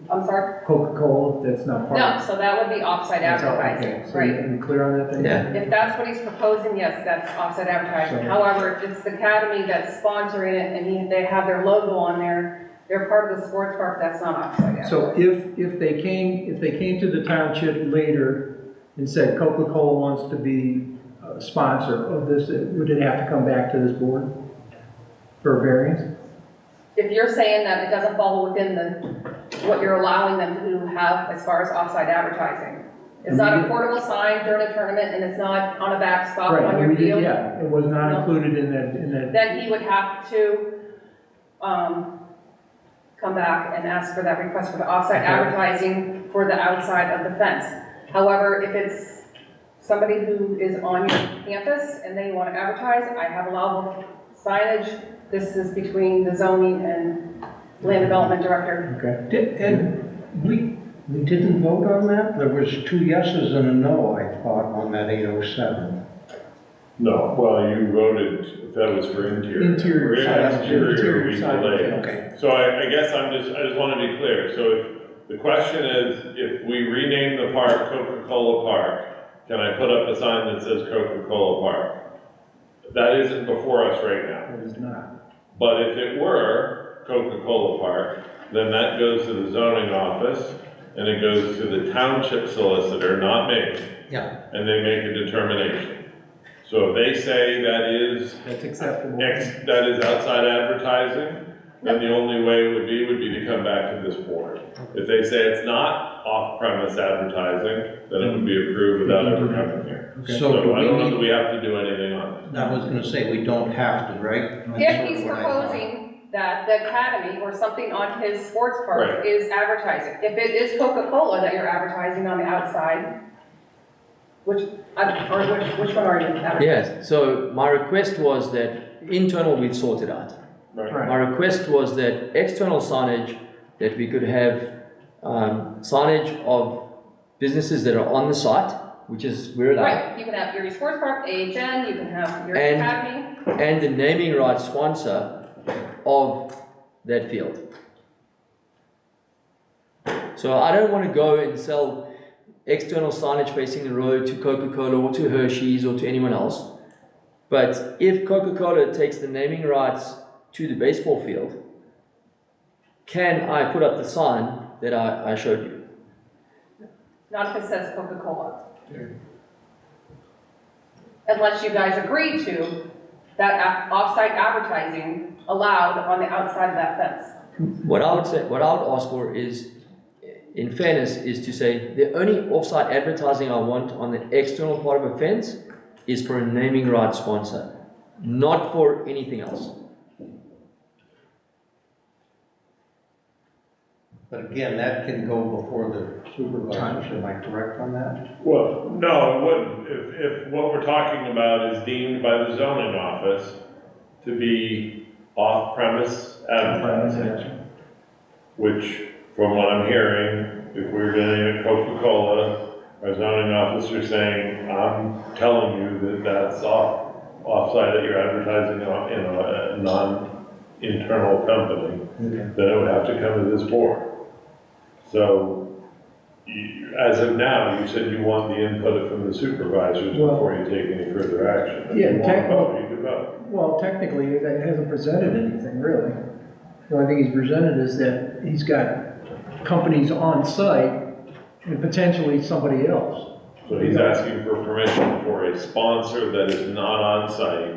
I'm sorry? Coca-Cola, that's not part No, of. so that would be off-site That's all, advertising, okay. So right? are you clear on that then? Yeah. If that's what he's proposing, yes, that's off-site advertising. So- However, if it's the academy that's sponsoring it and they have their logo on there, they're part of the sports park, that's not off-site advertising. So if they came to the township later and said Coca-Cola wants to be a sponsor of this, would it have to come back to this board for a variance? If you're saying that it doesn't fall within what you're allowing them to have as far as off-site advertising. It's not a portable sign during a tournament and it's not on a backstop Right, on and your we did, field. yeah, it was not No. included in that. Then he would have to, come back and ask for that request for the off-site Okay. advertising for the outside of the fence. However, if it's somebody who is on your campus and they want to advertise, I have allowable signage. This is between the zoning and land development director. Okay, and We didn't vote on that? There was 2 yeses and a no, I thought, on that 807. No, well, you voted, that was for interior. Interior For signage, exterior, interior we signage, delayed. Okay. So I guess I just want to be clear. So if the question is, if we rename the park Coca-Cola Park, can I put up a sign that says Coca-Cola Park? That isn't before us right now. It is not. But if it were Coca-Cola Park, then that goes to the zoning office, and it goes to the township solicitor, not me, Yeah. and they make a determination. So if they say that is That's acceptable. that is outside advertising, then the only way it would be to come back to this board. If they say it's not off-premise advertising, then it would be approved without ever coming here. Okay. So So do I don't know we that need, we have to do anything on it. I was gonna say, we don't have to, right? That's If sort he's of what I thought. proposing that the academy or something on his sports park Right. is advertising, if it is Coca-Cola that you're advertising on the outside, which one are you advertising? Yes, so my request was that internal we've sorted out. Right. Right. My request was that external signage, that we could have signage of businesses that are on the site, which is we're allowed, Right, you can have Erie Sports Park, AHN, you can have your And- academy. and the naming rights sponsor of that field. So I don't want to go and sell external signage facing the road to Coca-Cola or to Hershey's or to anyone else. But if Coca-Cola takes the naming rights to the baseball field, can I put up the sign that I showed you? Not if it says Coca-Cola. Unless you guys agree to that off-site advertising allowed on the outside of that fence. What I would say, what I would ask for is, in fairness, is to say the only off-site advertising I want on the external part of a fence is for a naming rights sponsor, not for anything else. But again, that can go before the supervisors, am I correct on that? Well, no, it wouldn't. If what we're talking about is deemed by the zoning office to be off-premise advertising, which, from what I'm hearing, if we were getting a Coca-Cola, our zoning officer saying, I'm telling you that that's off-site, that you're advertising on, in a non-internal company, then it would have to come to this board. So, as of now, you said you want the input from the supervisors Well- before you take any further action. If Yeah, you want to vote, you can vote. Well, technically, it hasn't presented anything, really. The only thing he's presented is that he's got companies on site and potentially somebody else. So he's asking for permission for a sponsor that is not on site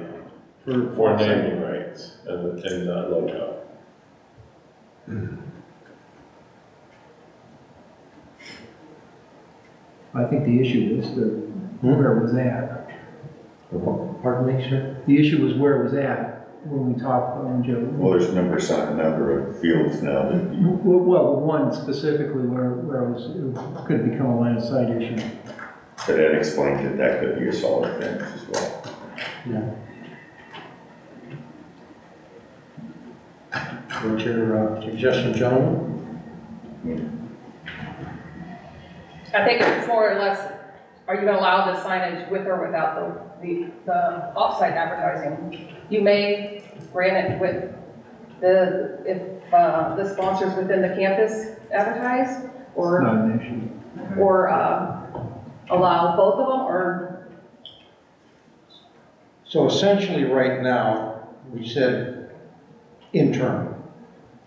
for naming rights and that logo. I think the issue is where it was at. Pardon me, sir? The issue was where it was at when we talked, Joe. Well, there's a number of fields now that you, Well, one specifically where it could become a line of sight issue. but Ed explained that that could be a solid fence as well. Yeah. What's your suggestion, gentlemen? I think it's more or less, are you gonna allow the signage with or without the off-site advertising? You may grant it with if the sponsors within the campus advertise, or, Not an issue. or, allow both of them, or, So essentially, right now, we said internal.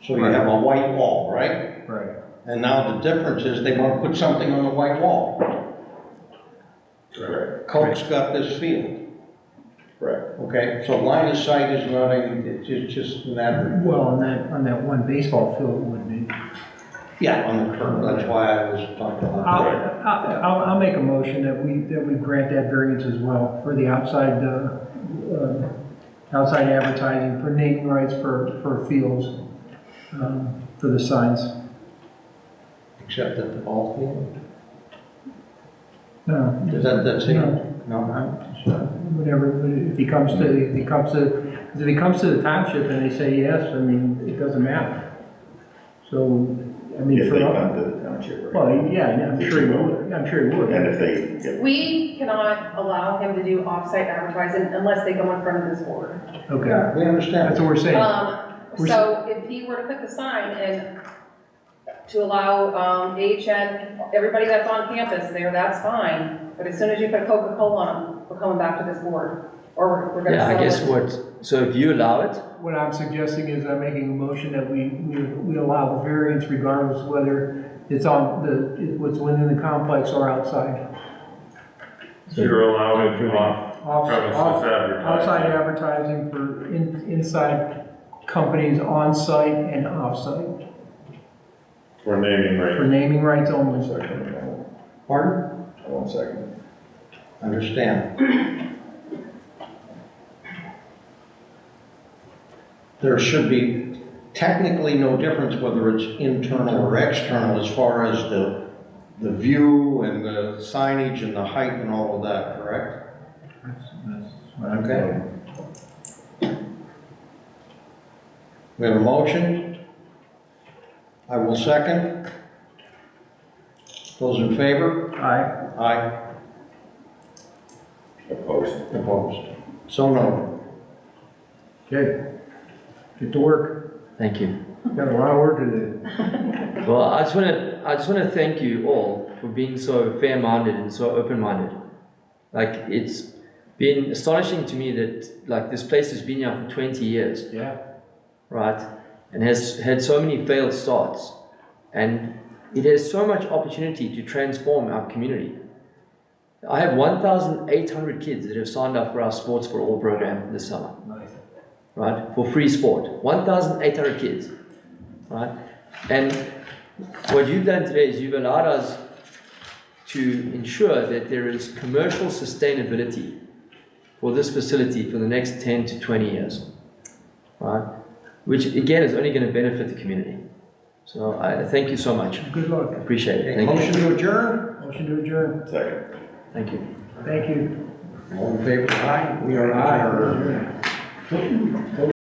So you have a white wall, right? Right. And now the difference is they want to put something on the white wall. Correct. Coke's got this field, Correct. okay? So line of sight is not any, it's just an advert. Well, on that one baseball field it would be. Yeah, on the curb, that's why I was talking about that. I'll make a motion that we grant that variance as well for the outside advertising, for naming rights for fields, for the signs. Except at the ball field. No, Is that's it? No. No, I'm sorry. whatever, if he comes to the township and they say yes, I mean, it doesn't matter. So I mean, If for, they come to the township, right? well, yeah, I'm sure he would, I'm sure he would. And if they get, We cannot allow him to do off-site advertising unless they go in front of this board. Okay, We understand. that's what we're saying. So if he were to put the sign and to allow, AHN, everybody that's on campus there, that's fine. But as soon as you put Coca-Cola on, we're coming back to this board, or we're gonna Yeah, I sell guess it. what, so if you allow it, What I'm suggesting is I'm making a motion that we allow the variance regardless of whether it's on what's within the complex or outside. So you're allowing Outside off-premises advertising. outside advertising for inside companies on-site and off-site, For naming for rights. naming rights only. Pardon? I won't second it. Understand. There should be technically no difference whether it's internal or external as far as the view and the signage and the height and all of that, correct? Okay. We have a motion. I will second. Those in favor? Aye. Aye. Opposed. Opposed. So noted. Okay, get to work. thank you. Got a lot of work to do. Well, I just want to thank you all for being so fair-minded and so open-minded. Like, it's been astonishing to me that, like, this place has been here for 20 years, Yeah. right? And has had so many failed starts. And it has so much opportunity to transform our community. I have 1,800 kids that have signed up for our Sports for All program this summer, Nice. right? For free sport. 1,800 kids, right? And what you've done today is you've allowed us to ensure that there is commercial sustainability for this facility for the next 10 to 20 years, right? Which again is only going to benefit the community. So I thank you so much. Good luck. Appreciate it. Okay, Thank motion you. to adjourn? Motion to adjourn. Second. Thank you. Thank you. All in favor? Aye. We are adjourned.